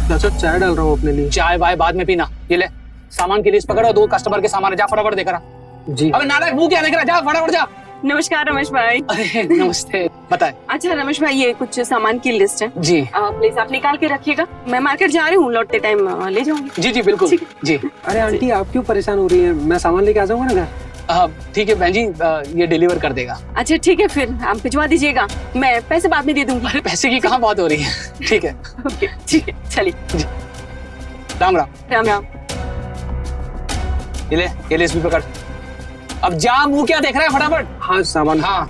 चाचा चाय डाल रहा हूँ अपने लिए। चाय वाय बाद में पीना, ये ले सामान की लिस्ट पकड़ो, 2 कस्टमर के सामान है, जा फटाफट देकर आ। जी। अबे नालायक मुंह क्या देख रहा है, जा फटाफट जा। नमस्कार रमेश भाई। अरे नमस्ते, बताए। अच्छा रमेश भाई, ये कुछ सामान की लिस्ट है जी। प्लीज आप निकाल के रखिएगा, मैं मार्केट जा रही हूँ, लौटते टाइम ले जाऊंगी। जी जी बिल्कुल जी। अरे आंटी आप क्यों परेशान हो रही है? मैं सामान लेके आ जाऊंगा ना घर। ठीक है बहन जी, ये डिलीवर कर देगा। अच्छा ठीक है, फिर आप भिजवा दीजिएगा, मैं पैसे बाद में दे दूंगी। अरे पैसे की कहाँ बात हो रही है। ठीक है ओके ठीक है, चलिए जी। राम राम। राम राम। ये ले इसमें पकड़। अब जा, मुंह क्या देख रहा है, फटाफट। हाँ सामान। हाँ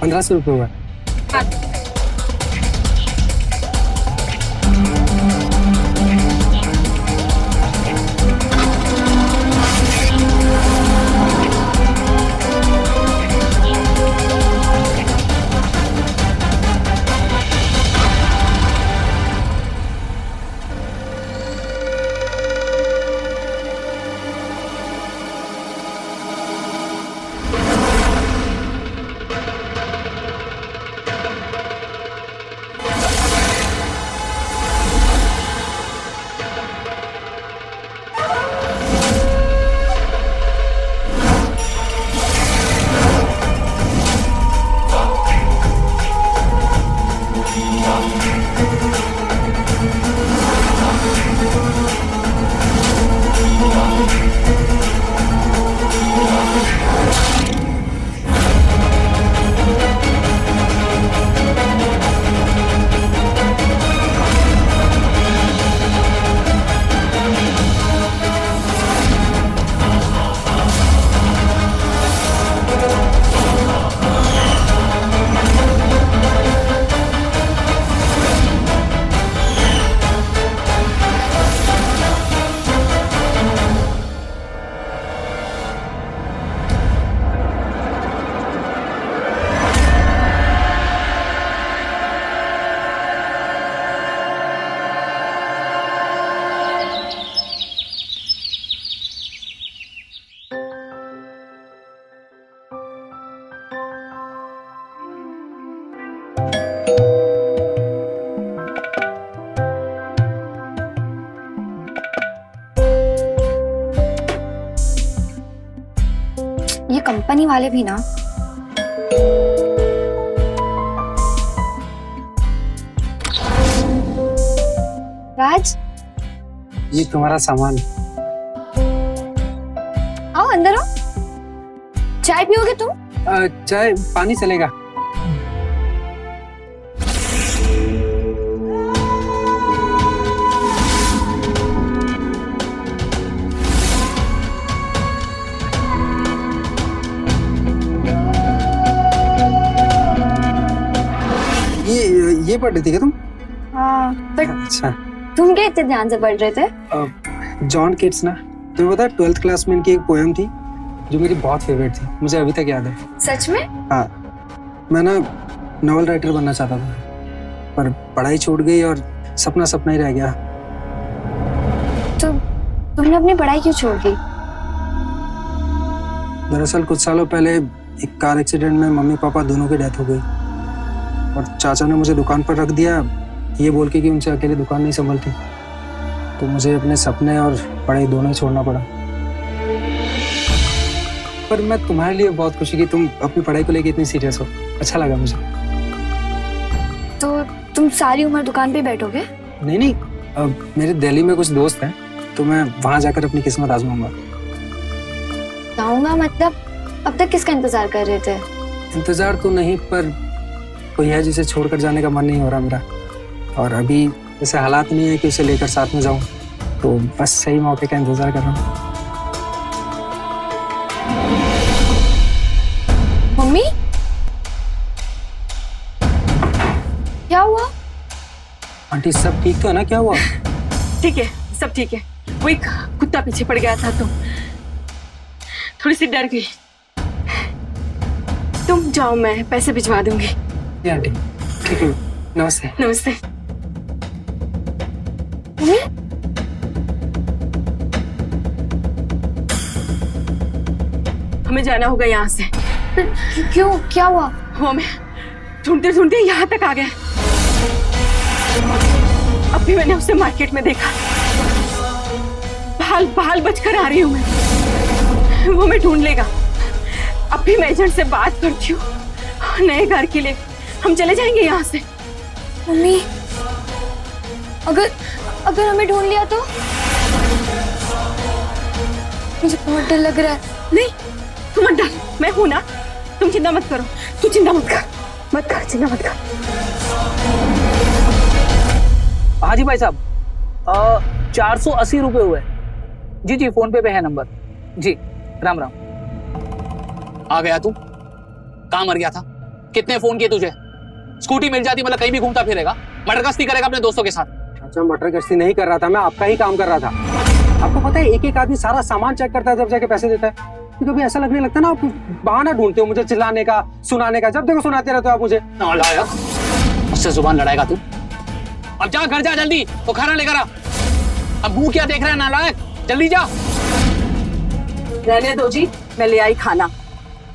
₹1500 हुआ। कंपनी वाले भी ना। राज, ये तुम्हारा सामान। आओ अंदर आओ। चाय पियोगे तुम? चाय पानी चलेगा। ये पढ़ रही थी क्या तुम? हाँ, पर अच्छा। तुम क्या इतने ध्यान से पढ़ रहे थे? जॉन केट्स ना, तुम्हें पता है 12th क्लास में इनकी एक पोएम थी जो मेरी बहुत फेवरेट थी, मुझे अभी तक याद है। सच में? हाँ, मैं ना नॉवल राइटर बनना चाहता था, पर पढ़ाई छूट गई और सपना सपना ही रह गया। तो तुमने अपनी पढ़ाई क्यों छोड़ दी? दरअसल कुछ सालों पहले एक कार एक्सीडेंट में मम्मी पापा दोनों की डेथ हो गई और चाचा ने मुझे दुकान पर रख दिया, ये बोल के कि उनसे अकेले दुकान नहीं संभलती। तो मुझे अपने सपने और पढ़ाई दोनों ही छोड़ना पड़ा। पर मैं तुम्हारे लिए बहुत खुशी कि तुम अपनी पढ़ाई को लेकर इतनी सीरियस हो, अच्छा लगा मुझे। तो तुम सारी उम्र दुकान पे बैठोगे? नहीं, अब मेरे दिल्ली में कुछ दोस्त हैं, तो मैं वहां जाकर अपनी किस्मत आजमाऊंगा। जाऊंगा मतलब? अब तक किसका इंतजार कर रहे थे? इंतजार तो नहीं, पर कोई है जिसे छोड़कर जाने का मन नहीं हो रहा मेरा, और अभी ऐसे हालात नहीं है कि उसे लेकर साथ में जाऊं, तो बस सही मौके का इंतजार कर रहा हूं। मम्मी, क्या हुआ? आंटी सब ठीक तो है ना? क्या हुआ? ठीक है, सब ठीक है। वो एक कुत्ता पीछे पड़ गया था तो थोड़ी सी डर गई। तुम जाओ, मैं पैसे भिजवा दूंगी। जी आंटी, ठीक है, नमस्ते। नमस्ते। मम्मी, हमें जाना होगा यहाँ से। क्यों, क्या हुआ? वो मैं ढूंढते ढूंढते यहाँ तक आ गए। अब भी मैंने उसे मार्केट में देखा, बाल बचकर आ रही हूँ मैं। वो मैं ढूंढ लेगा। अब भी मैं एजेंट से बात करती हूँ नए घर के लिए। हम चले जाएंगे यहाँ से। मम्मी, अगर हमें ढूंढ लिया तो? मुझे बहुत डर लग रहा है। नहीं, तुम मत डर, मैं हूं ना। तुम चिंता मत करो, तू चिंता मत कर, चिंता मत कर। हाँ जी भाई साहब, 480 रुपए हुए। जी जी, फोन पे है नंबर। जी, राम राम। आ गया तू? कहाँ मर गया था? कितने फोन किए तुझे? स्कूटी मिल जाती मतलब कहीं भी घूमता फिरेगा, मटर गश्ती करेगा अपने दोस्तों के साथ। अच्छा, मटर गश्ती नहीं कर रहा था मैं, आपका ही काम कर रहा था। आपको पता है, एक एक आदमी सारा सामान चेक करता है जब जाके पैसे देता है। तो कभी ऐसा लगने लगता है ना, आप बहाना ढूंढते हो मुझे चिल्लाने का, सुनाने का। जब देखो सुनाते रहते हो आप मुझे। मुझसे जुबान लड़ाएगा तू? अब जा, घर जा जल्दी, वो खाना लेकर आ। अब मुंह क्या देख रहा है नालायक, जल्दी जा। रहने दो जी, मैं ले आई खाना।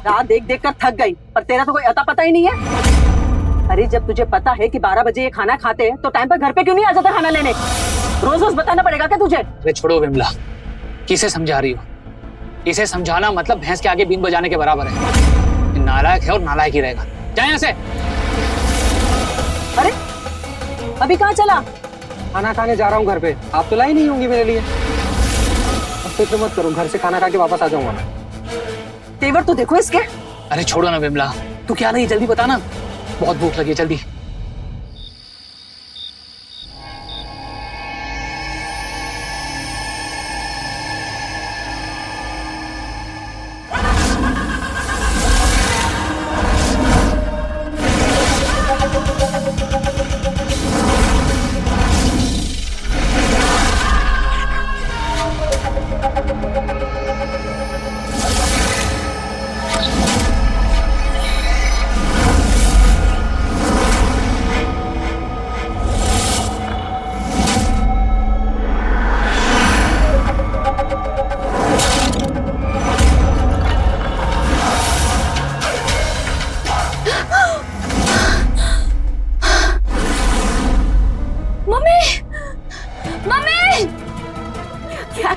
रात देख देख कर थक गई, पर तेरा तो कोई अता पता ही नहीं है। अरे जब तुझे पता है कि 12 बजे ये खाना खाते हैं, तो टाइम पर घर पे क्यों नहीं आ जाता खाना लेने? रोज रोज बताना पड़ेगा क्या तुझे? अरे छोड़ो विमला, किसे समझा रही हो? इसे समझाना मतलब भैंस के आगे बीन बजाने के बराबर है। नालायक है और नालायक ही रहेगा। जा यहाँ से। अरे अभी कहाँ चला? खाना खाने जा रहा हूँ घर पे। आप तो लाई नहीं होंगी मेरे लिए। अब फिक्र मत करो, घर से खाना खा के वापस आ जाऊंगा। तेवर तो देखो इसके। अरे छोड़ो ना विमला, तू क्या नहीं, जल्दी बता ना, बहुत भूख लगी है, जल्दी।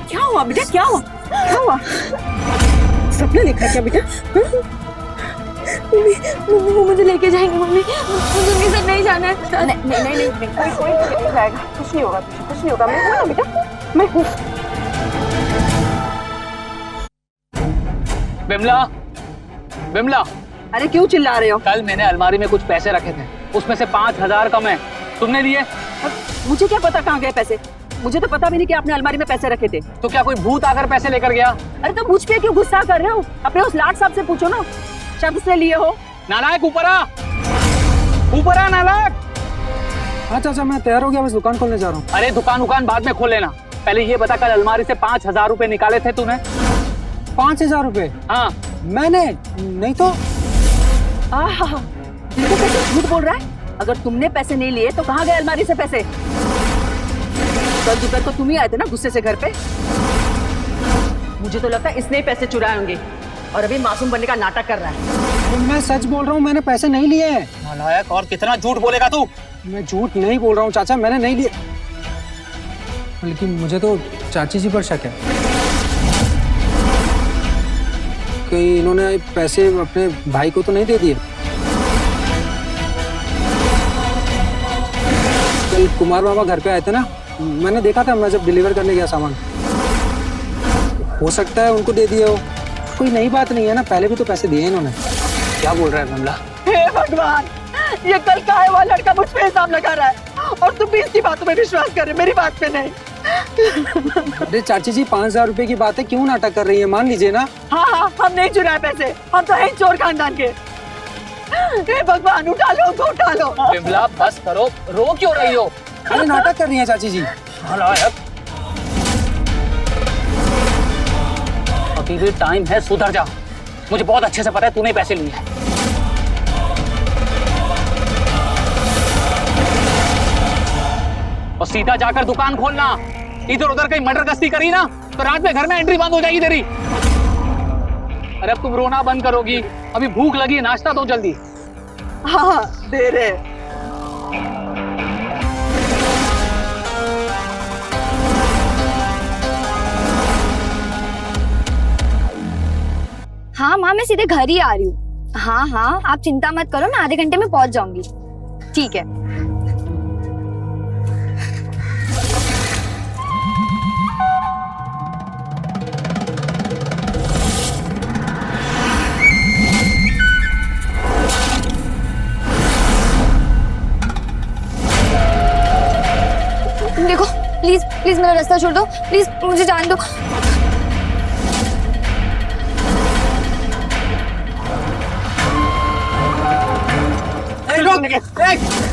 क्या हुआ बेटा, क्या हुआ? सपने देखा क्या बेटा? मम्मी वो मुझे लेके जाएंगे। मम्मी मुझे उनके साथ नहीं जाना है। नहीं कोई नहीं जाएगा, कुछ नहीं होगा, कुछ नहीं होगा। मैं हूं ना बेटा, मैं हूं। बिमला, बिमला, अरे क्यों चिल्ला रहे हो? कल मैंने अलमारी में कुछ पैसे रखे थे, उसमें से 5,000 कम है, तुमने लिए? मुझे क्या पता कहाँ गए पैसे? मुझे तो पता भी नहीं कि आपने अलमारी में पैसे रखे थे। तो क्या कोई भूत आकर पैसे लेकर गया? अरे तो मुझ पे क्यों गुस्सा कर रहे हो? अपने उस लाट साहब से पूछो ना, शायद उसने लिए हो। नालायक, ऊपर आ, ऊपर आ नालायक। हाँ चाचा, मैं तैयार हो गया, बस दुकान खोलने जा रहा हूँ। अरे दुकान बाद में खोल लेना, पहले ये बता कल अलमारी से 5,000 रुपए निकाले थे तूने? 5,000 रुपए? हाँ। मैंने नहीं तो। देखो कैसे झूठ बोल रहा है। अगर तुमने पैसे नहीं लिए तो कहाँ गए अलमारी से पैसे? कल दोपहर को तुम ही आए थे ना गुस्से से घर पे। मुझे तो लगता है इसने ही पैसे चुराए होंगे और अभी मासूम बनने का नाटक कर रहा है। मैं सच बोल रहा हूँ, मैंने पैसे नहीं लिए हैं। नालायक, और कितना झूठ बोलेगा तू? मैं झूठ नहीं बोल रहा हूँ चाचा, मैंने नहीं लिए। लेकिन मुझे तो चाची जी पर शक है, कहीं इन्होंने पैसे अपने भाई को तो नहीं दे दिए। कल कुमार बाबा घर पे आए थे ना, मैंने देखा था, मैं जब डिलीवर करने गया सामान। हो सकता है उनको दे दिए हो, कोई नई बात नहीं है ना, पहले भी तो पैसे दिए इन्होंने। क्या बोल रहा है बिमला? हे भगवान, ये कल का आया हुआ लड़का मुझ पे इल्जाम लगा रहा है और तुम भी इसकी बातों में विश्वास कर रहे, मेरी बात पे नहीं। अरे चाची जी, 5,000 रुपए की बात है, क्यों नाटक कर रही है? मान लीजिए ना। हाँ, हम नहीं चुराए पैसे, हम तो हैं चोर खानदान के। हे भगवान, उठा लो उनको, उठा लो। बिमला बस करो, रो क्यों रही हो? अरे नाटक कर रही है चाची जी। नालायक, अभी भी टाइम है, सुधर जा। मुझे बहुत अच्छे से पता है तूने पैसे लिए। और सीधा जाकर दुकान खोलना, इधर उधर कहीं मर्डर गश्ती करी ना तो रात में घर में एंट्री बंद हो जाएगी तेरी। अरे अब तुम रोना बंद करोगी? अभी भूख लगी है, नाश्ता दो जल्दी। हाँ, दे रहे। हाँ माँ, मैं सीधे घर ही आ रही हूँ। हाँ, आप चिंता मत करो, मैं आधे घंटे में पहुंच जाऊंगी। ठीक है। देखो प्लीज प्लीज मेरा रास्ता छोड़ दो, प्लीज मुझे जान दो।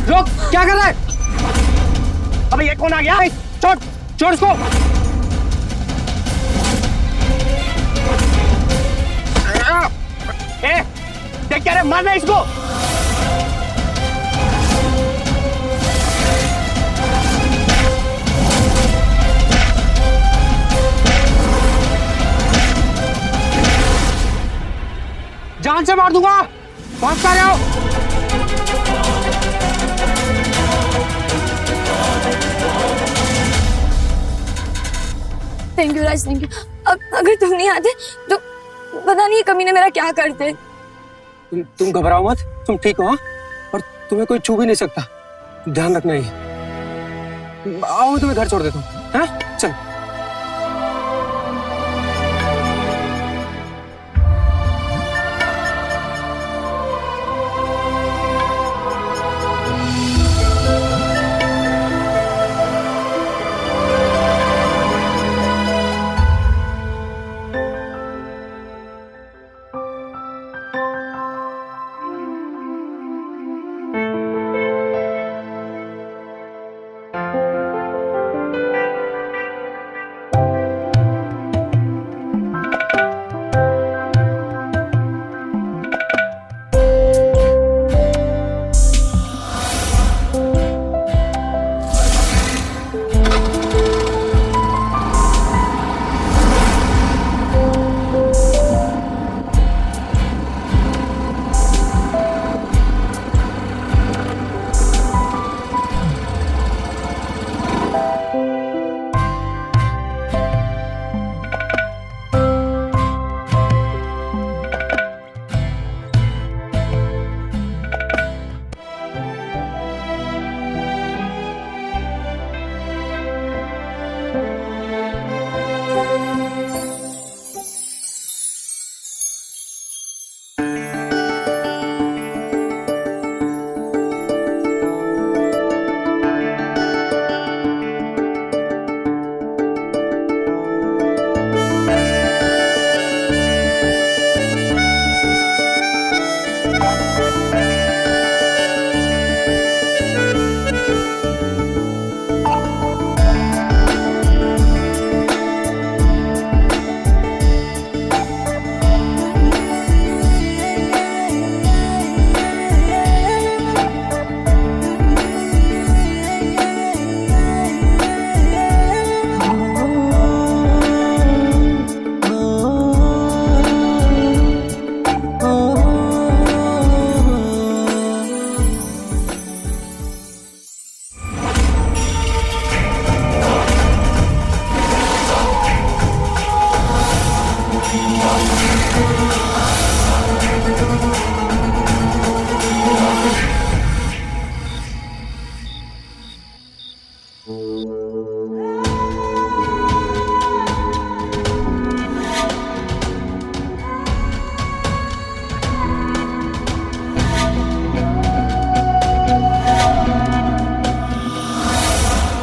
रुक, क्या कर रहा है? अबे ये कौन आ गया? छोड़ इसको। देख क्या रे, मारना इसको। जान से मार दूंगा, बहुत सारे हो। Thank you Raj, thank you. अब अगर तुम नहीं आते तो पता नहीं ये कमीने मेरा क्या करते। तुम घबराओ मत, तुम ठीक हो? हाँ? और तुम्हें कोई छू भी नहीं सकता, ध्यान रखना ही। आओ मैं तुम्हें घर छोड़ देता हूँ। हाँ चल।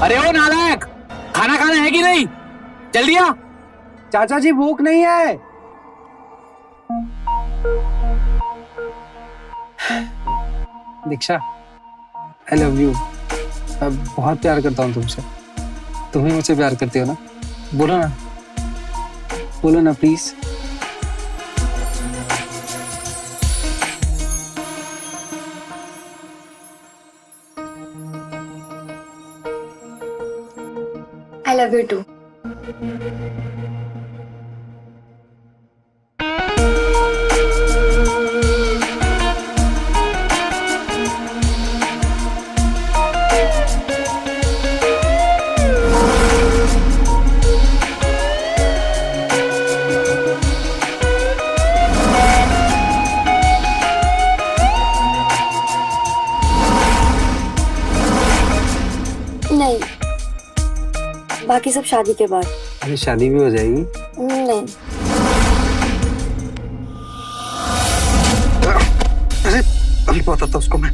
अरे ओ नालायक, खाना खाना है कि नहीं? जल्दी आ। चाचा जी भूख नहीं है। दीक्षा, आई लव यू। मैं बहुत प्यार करता हूँ तुमसे। तुम ही मुझसे प्यार करते हो ना? बोलो ना, बोलो ना please. I love you too. नहीं, बाकी सब शादी के बाद। अरे शादी भी हो जाएगी। नहीं। अरे अभी बताता उसको मैं।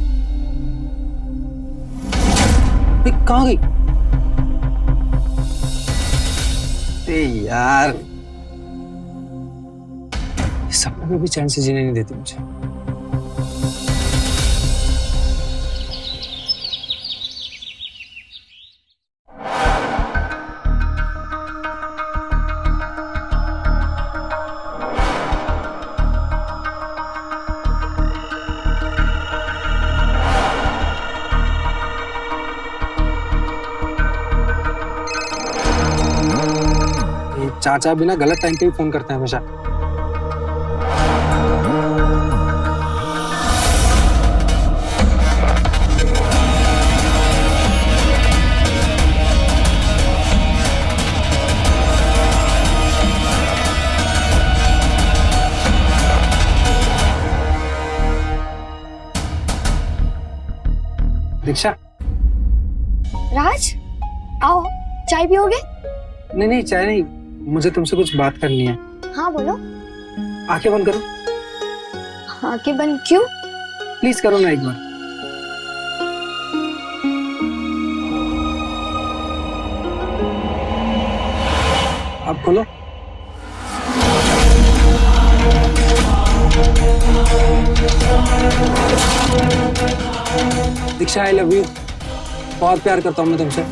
कहाँ गई? ए यार, सपने में भी चैन से जीने नहीं देती मुझे। चाचा बिना गलत टाइम पे ही फोन करते हैं हमेशा। दीक्षा, राज, आओ, चाय पियोगे? नहीं नहीं, चाय नहीं, मुझे तुमसे कुछ बात करनी है। हाँ बोलो। आंखें बंद करो। आंखें बंद क्यों? प्लीज करो ना एक बार। आप खोलो। दीक्षा, आई लव यू। बहुत प्यार करता हूँ मैं तुमसे।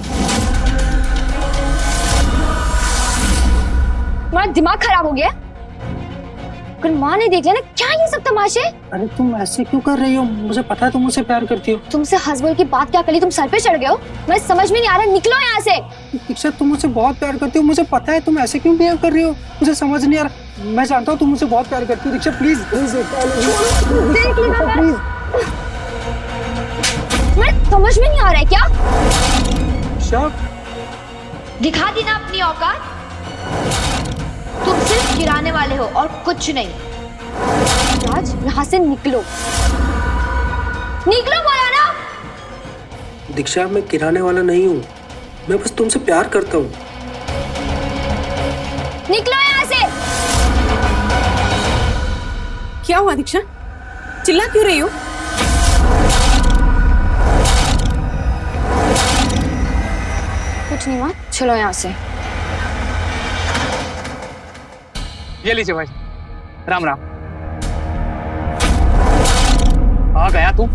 तुम्हारा दिमाग खराब हो गया? अगर माँ ने देख लिया ना, क्या ये सब तमाशे? अरे तुम ऐसे क्यों कर रही हो? मुझे पता है तुम मुझसे प्यार करती हो। तुमसे हस्बैंड की बात क्या करी, तुम सर पे चढ़ गए हो? मैं समझ में नहीं आ रहा, निकलो यहाँ से। दीक्षा, तुम मुझसे बहुत प्यार करती हो, मुझे पता है। तुम ऐसे क्यों बिहेव कर रही हो? मुझे समझ नहीं आ रहा। मैं जानता हूँ तुम मुझसे बहुत प्यार करती हो। दीक्षा प्लीज प्लीज देख लेना प्लीज। मैं समझ में नहीं आ रहा है क्या? दिखा दी ना अपनी औकात। तुम सिर्फ गिराने वाले हो और कुछ नहीं। राज, यहाँ से निकलो, निकलो बोला ना। दीक्षा, मैं गिराने वाला नहीं हूँ, मैं बस तुमसे प्यार करता हूँ। निकलो यहाँ से। क्या हुआ दीक्षा? चिल्ला क्यों रही हो? कुछ नहीं माँ, चलो यहाँ से। ये लीजिए भाई, राम राम। आ गया तू?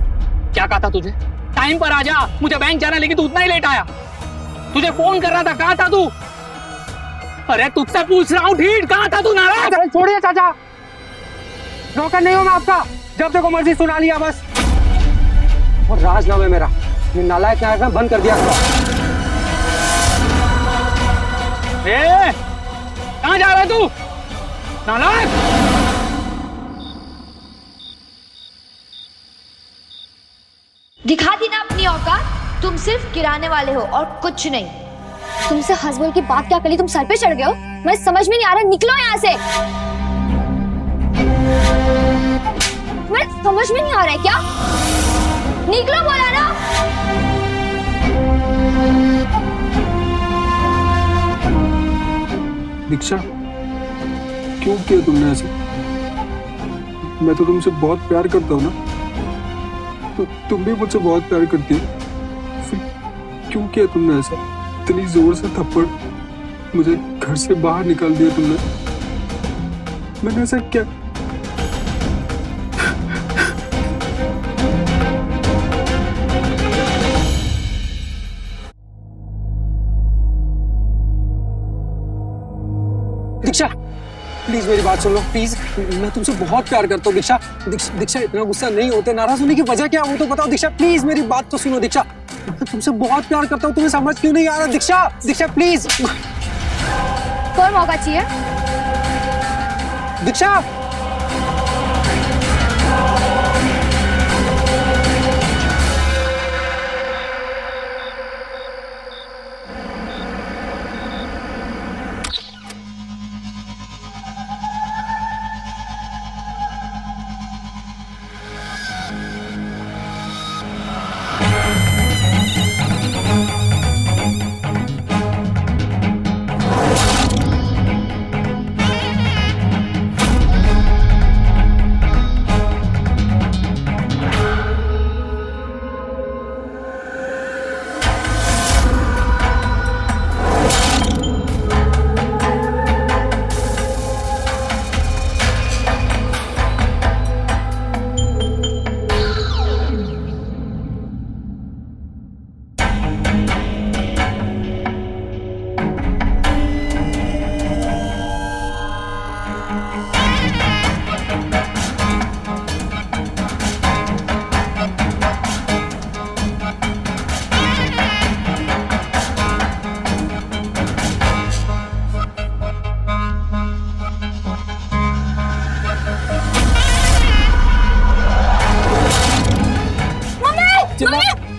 क्या कहा था तुझे? टाइम पर आ जा, मुझे बैंक जाना, लेकिन तू उतना ही लेट आया। तुझे फोन कर रहा था, कहाँ था तू? अरे तुझसे पूछ रहा हूँ, ढीठ, कहाँ था तू? नाराज? छोड़िए चाचा, नौकर नहीं हूँ मैं आपका। जब देखो मर्जी सुना लिया बस। और राज नाम है मेरा। ये नालायक नायक बंद कर दिया। कहाँ जा रहा है तू? नालायक! दिखा दी ना अपनी औकात। तुम सिर्फ गिराने वाले हो और कुछ नहीं। तुमसे हस्बैंड की बात क्या करी, तुम सर पे चढ़ गए हो? मैं समझ में नहीं आ रहा, निकलो यहाँ से। मैं समझ में नहीं आ रहा है क्या? निकलो बोला ना। दीक्षा, क्यों किया तुमने ऐसे? मैं तो तुमसे बहुत प्यार करता हूँ ना। तो तुम भी मुझसे बहुत प्यार करती हो। क्यों किया तुमने ऐसा? इतनी जोर से थप्पड़, मुझे घर से बाहर निकाल दिया तुमने। मैंने ऐसा क्या? दीक्षा प्लीज मेरी बात सुन लो प्लीज। मैं तुमसे बहुत प्यार करता हूँ दीक्षा। दीक्षा इतना गुस्सा नहीं होते, नाराज होने की वजह क्या वो तो बताओ दीक्षा। प्लीज मेरी बात तो सुनो दीक्षा। मैं तुमसे बहुत प्यार करता हूँ, तुम्हें समझ क्यों नहीं आ रहा दीक्षा? दीक्षा प्लीज। और मौका चाहिए? दीक्षा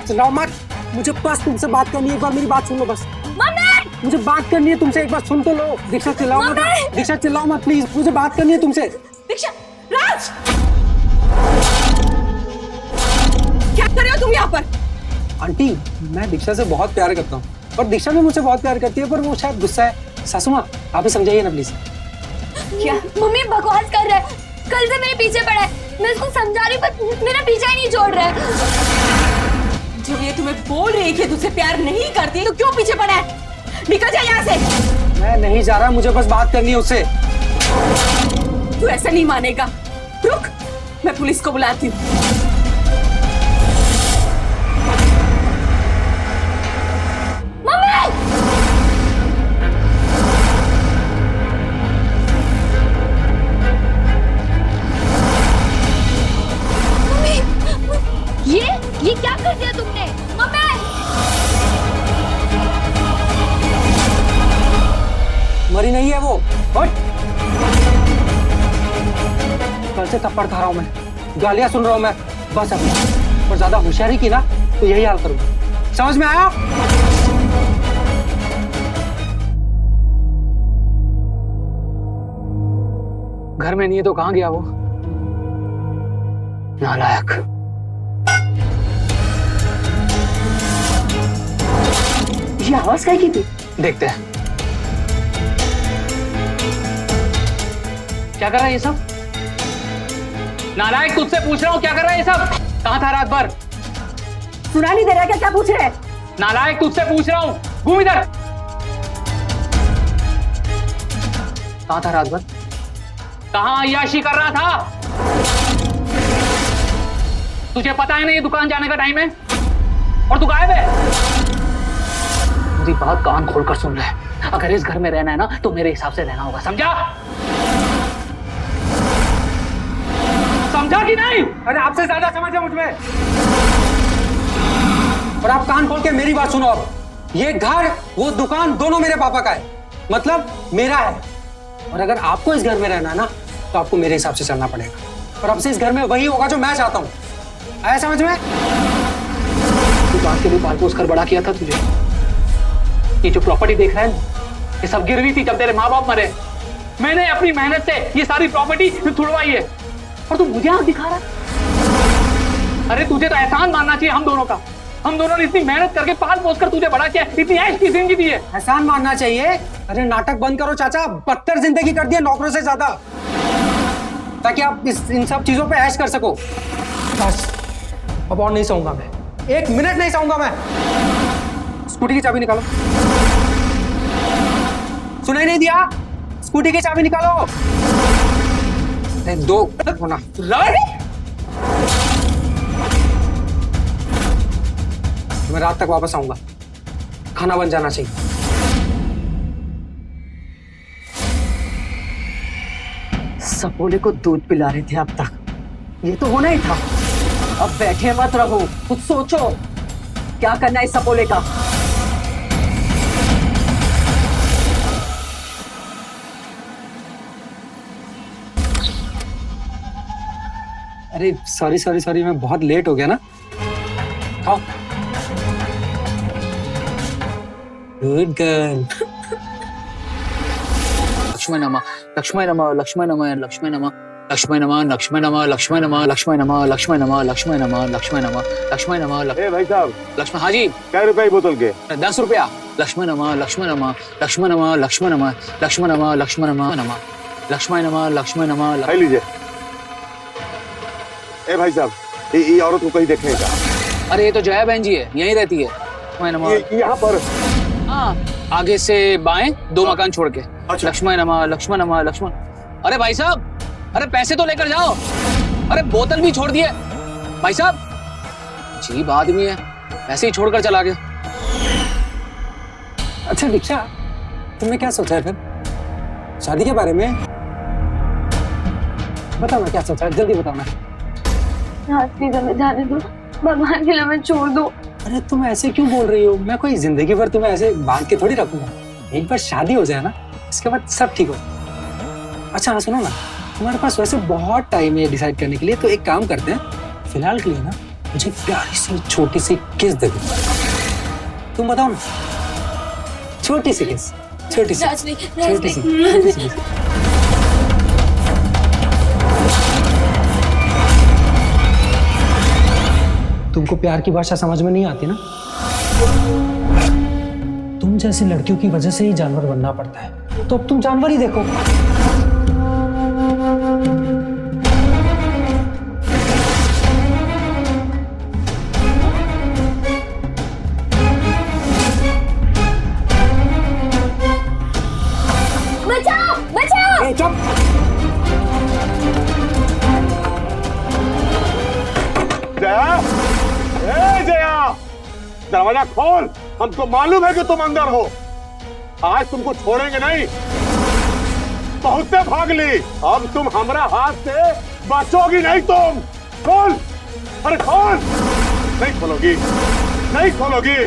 चिल्लाओ मत, मुझे बस तुमसे बात करनी है। एक बार मेरी बात सुन लो बस। मुझे बात करनी है तुमसे, एक बार सुन तो लो। दीक्षा चिल्लाओ मत, दीक्षा चिल्लाओ मत प्लीज, मुझे बात करनी है तुमसे। दीक्षा, राज! क्या कर रहे हो तुम यहाँ पर? आंटी मैं दीक्षा से बहुत प्यार करता हूँ और दीक्षा भी मुझसे बहुत प्यार करती है, पर वो शायद गुस्सा है। सासू माँ आप ही समझाइए ना प्लीज। क्या मम्मी बकवास कर रहा है? कल से मेरे पीछे पड़ा है, मैं इसको समझा रही हूँ पर मेरा पीछा ही नहीं छोड़ रहा है। जब ये तुम्हें बोल रही है कि तुझसे प्यार नहीं करती तो क्यों पीछे पड़ा है? निकल जा यहाँ से। मैं नहीं जा रहा, मुझे बस बात करनी है उससे। तू ऐसा नहीं मानेगा, रुक मैं पुलिस को बुलाती हूँ। ये क्या कर दिया तुमने? मम्मी! मरी नहीं है वो। हट! कल से थप्पड़ खा रहा हूं मैं, गालियां सुन रहा हूं मैं, बस अब और ज्यादा होशियारी की ना तो यही हाल करूंगा। समझ में आया? घर में नहीं है तो कहां गया वो नालायक? ये आवाज क्या की थी? देखते हैं क्या कर रहा है ये सब। नालायक तुझसे पूछ रहा हूँ क्या कर रहा है ये सब? कहाँ था रात भर? सुना नहीं दे रहा क्या? क्या पूछ रहे हैं? नालायक तुझसे पूछ रहा हूँ, घूम इधर। कहाँ था रात भर? कहाँ अय्याशी कर रहा था? तुझे पता है ना ये दुकान जाने का टाइम है और तू गायब है। मेरी बात कान खोलकर सुन ले, अगर इस घर में रहना है ना तो मेरे हिसाब से रहना होगा, समझा? समझा कि नहीं? अरे आपसे ज्यादा समझ है मुझमें। और आप कान खोल के मेरी बात सुनो। अब ये घर वो दुकान दोनों मेरे पापा का है, मतलब मेरा है। और अगर आपको इस घर में रहना है ना तो आपको मेरे हिसाब से चलना पड़ेगा। और अब से इस घर में वही होगा जो मैं चाहता हूँ। आया समझ में? तू बात के लिए पाल पोस कर बड़ा किया था तुझे। ये जो प्रॉपर्टी देख रहा है ये सब गिरवी थी जब तेरे माँ बाप मरे। मैंने अपनी मेहनत से ये सारी प्रॉपर्टी तुड़वाई है और तू मुझे आंख दिखा रहा है। अरे तुझे तो एहसान मानना चाहिए हम दोनों का। हम दोनों ने इतनी मेहनत करके पाल पोस कर तुझे बड़ा किया, इतनी ऐश की जिंदगी दी है। एहसान मानना चाहिए? अरे नाटक बंद करो चाचा, बदतर जिंदगी कर दिया नौकरों से ज्यादा, ताकि आप इन सब चीजों पे ऐश कर सको। बस अब और नहीं सहूंगा मैं, एक मिनट नहीं सहूंगा मैं। स्कूटी की चाबी निकालो। सुनाई नहीं दिया? स्कूटी की चाबी निकालो। दो होना। मैं रात तक वापस आऊंगा, खाना बन जाना चाहिए। सपोले को दूध पिला रहे थे अब तक, ये तो होना ही था। अब बैठे मत रहो, कुछ सोचो क्या करना है सपोले का। अरे सॉरी सॉरी सॉरी, मैं बहुत लेट हो गया ना। खाओ। Good girl. लक्ष्मण नमः, लक्ष्मण नमः, लक्ष्मण नमः, लक्ष्मण नमः, लक्ष्मण नमः, लक्ष्मण नमः, लक्ष्मण नमः, लक्ष्मण नमः, लक्ष्मण नमः, लक्ष्मण नमः, लक्ष्मण नमः, लक्ष्मण नमः। ए भाई साहब, लक्ष्मण, हाँ जी, क्या रुपए की बोतल के? 10 रुपया। लक्ष्मण नमः, लक्ष्मण नमः, लक्ष्मण नमः, लक्ष्मण नमः, लक्ष्मण नमः, लक्ष्मण नमः, लक्ष्मण नमः, लक्ष्मण नमः। खाई लीजिए। ए भाई साहब, ये औरत को कहीं देखने का? अरे ये तो जया बहन जी है, यहीं रहती है। लक्ष्मण नमः। यहाँ पर? हाँ, आगे से बाएं 2 मकान छोड़ के। लक्ष्मण नमः, लक्ष्मण नमः, लक्ष्मण। अरे भाई साहब, अरे पैसे तो लेकर जाओ। अरे बोतल भी छोड़ दिए भाई साहब। अजीब आदमी है, ऐसे ही छोड़कर चला गया। अच्छा दीक्षा, तुमने क्या सोचा है फिर शादी के बारे में? बताओ ना क्या सोचा है, जल्दी बताओ ना। प्लीज हमें जाने दो, भगवान के लिए हमें छोड़ दो। अरे तुम ऐसे क्यों बोल रही हो? मैं कोई जिंदगी भर तुम्हें ऐसे बांध के थोड़ी रखूंगा। एक बार शादी हो जाए ना, इसके बाद सब ठीक हो। अच्छा हाँ, सुनो ना, तुम्हारे पास वैसे बहुत टाइम है डिसाइड करने के लिए, तो एक काम करते हैं, फिलहाल के लिए ना मुझे प्यारी सी छोटी सी किस दे दो। तुम बताओ ना, छोटी सी किस, छोटी सी, छोटी सी, छोटी सी। तुमको प्यार की भाषा समझ में नहीं आती ना? तुम जैसी लड़कियों की वजह से ही जानवर बनना पड़ता है, तो अब तुम जानवर ही देखो। बचाओ, बचाओ। ए, चुप। जया, ए जया, दरवाजा खोल। हमको मालूम है कि तुम अंदर हो। आज तुमको छोड़ेंगे नहीं। बहुत भाग ली, अब तुम हमारा हाथ से बचोगी नहीं। तुम खोल, अरे खोल। नहीं खोलोगी, नहीं खोलोगी।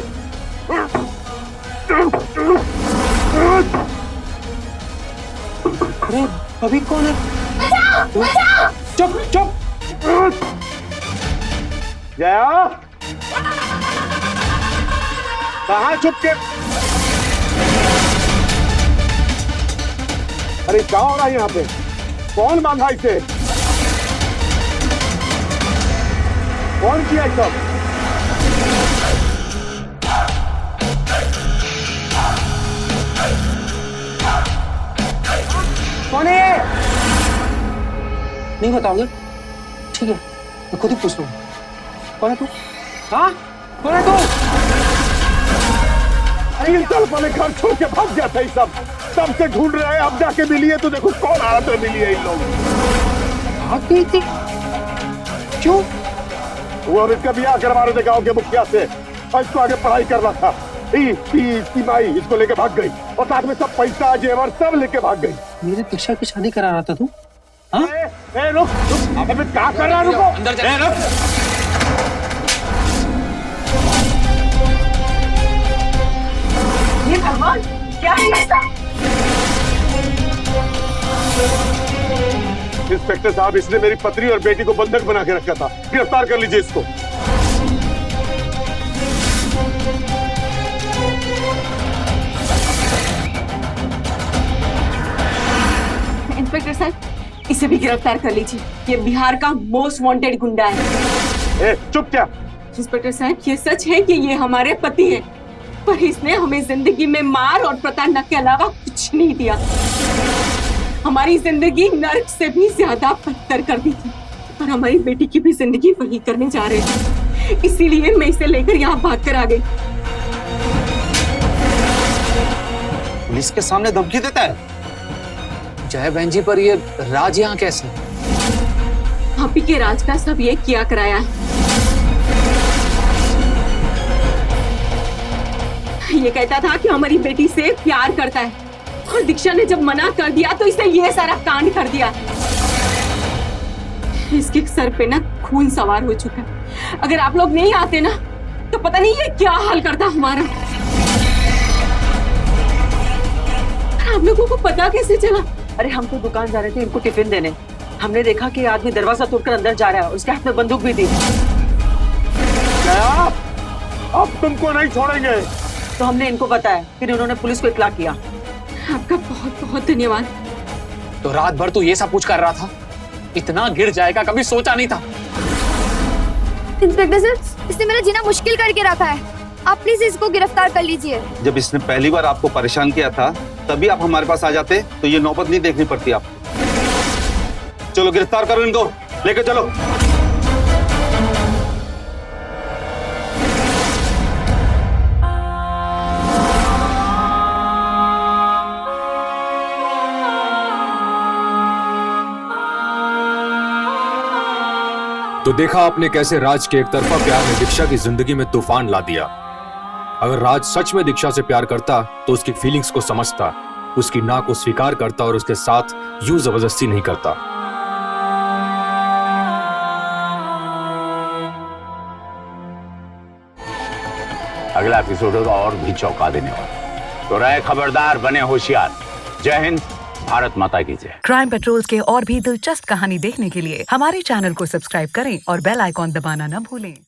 अरे अभी कौन है? चुप चुप। जया, कहाँ छुप के? अरे क्या हो रहा है यहाँ पे? कौन बांधा इसे? कौन किया ये सब? कौन है? नहीं बताओगे? ठीक है, मैं खुद ही पूछ लूंगा। कौन है तू? हाँ, कौन है तू? तीन साल पहले घर छोड़ के भाग गया था। ये सब सबसे ढूंढ रहे हैं, अब जाके मिली है तो देखो कौन आ रहा था। मिली है इन लोग। भाग गई थी? क्यों? वो अब इसका ब्याह करवा रहे थे गाँव के मुखिया से, और इसको आगे पढ़ाई करना था। इसकी माई इसको लेके भाग गई, और साथ में सब पैसा जेवर सब लेके भाग गई। मेरे दीक्षा की शादी करा रहा था तू? हाँ? रुक, अबे क्या कर रहा है? रुको, अंदर चल। ये भगवान, क्या है ये सब? इंस्पेक्टर साहब, इसने मेरी पत्नी और बेटी को बंधक बना के रखा था। गिरफ्तार कर लीजिए इसको। इंस्पेक्टर साहब, इसे भी गिरफ्तार कर लीजिए। ये बिहार का मोस्ट वांटेड गुंडा है। चुप क्या? इंस्पेक्टर साहब, ये सच है कि ये हमारे पति हैं, पर इसने हमें जिंदगी में मार और प्रताड़ना के अलावा कुछ नहीं दिया। हमारी जिंदगी नर्क से भी ज्यादा बदतर कर दी थी, और हमारी बेटी की भी जिंदगी वही करने जा रहे थे। इसीलिए मैं इसे लेकर यहाँ भाग कर आ गई। पुलिस के सामने धमकी देता है। जय बहन जी, पर ये राज यहाँ कैसे? आप ही के राज का सब ये किया कराया है। ये कहता था कि हमारी बेटी से प्यार करता है, और दीक्षा ने जब मना कर दिया तो इसने ये सारा कांड कर दिया। इसके सर पे ना खून सवार हो चुका है। अगर आप लोग नहीं आते ना तो पता नहीं ये क्या हाल करता हमारा। आप लोगों को पता कैसे चला? अरे हम तो दुकान जा रहे थे इनको टिफिन देने, हमने देखा कि आदमी दरवाजा तोड़कर अंदर जा रहा है और उसके हाथ में बंदूक भी थी। अब तुमको नहीं छोड़ेंगे। तो हमने इनको बताया, फिर उन्होंने पुलिस को इत्तला किया। आपका बहुत बहुत धन्यवाद। तो रात भर तू ये सब कुछ कर रहा था? इतना गिर जाएगा कभी सोचा नहीं था। इंस्पेक्टर सर, इसने मेरा जीना मुश्किल करके रखा है, आप प्लीज इसको गिरफ्तार कर लीजिए। जब इसने पहली बार आपको परेशान किया था तभी आप हमारे पास आ जाते तो ये नौबत नहीं देखनी पड़ती आपको। चलो गिरफ्तार करो इनको, लेके चलो। तो देखा आपने कैसे राज के एक तरफा प्यार ने दीक्षा की जिंदगी में तूफान ला दिया। अगर राज सच में दीक्षा से प्यार करता तो उसकी फीलिंग्स को समझता, उसकी ना को स्वीकार करता और उसके साथ यूं जबरदस्ती नहीं करता। अगला एपिसोड होगा और भी चौंका देने वाला। तो रहे खबरदार, बने होशियार। जय हिंद, भारत माता की जय। क्राइम पेट्रोल्स के और भी दिलचस्प कहानी देखने के लिए हमारे चैनल को सब्सक्राइब करें और बेल आइकॉन दबाना न भूलें।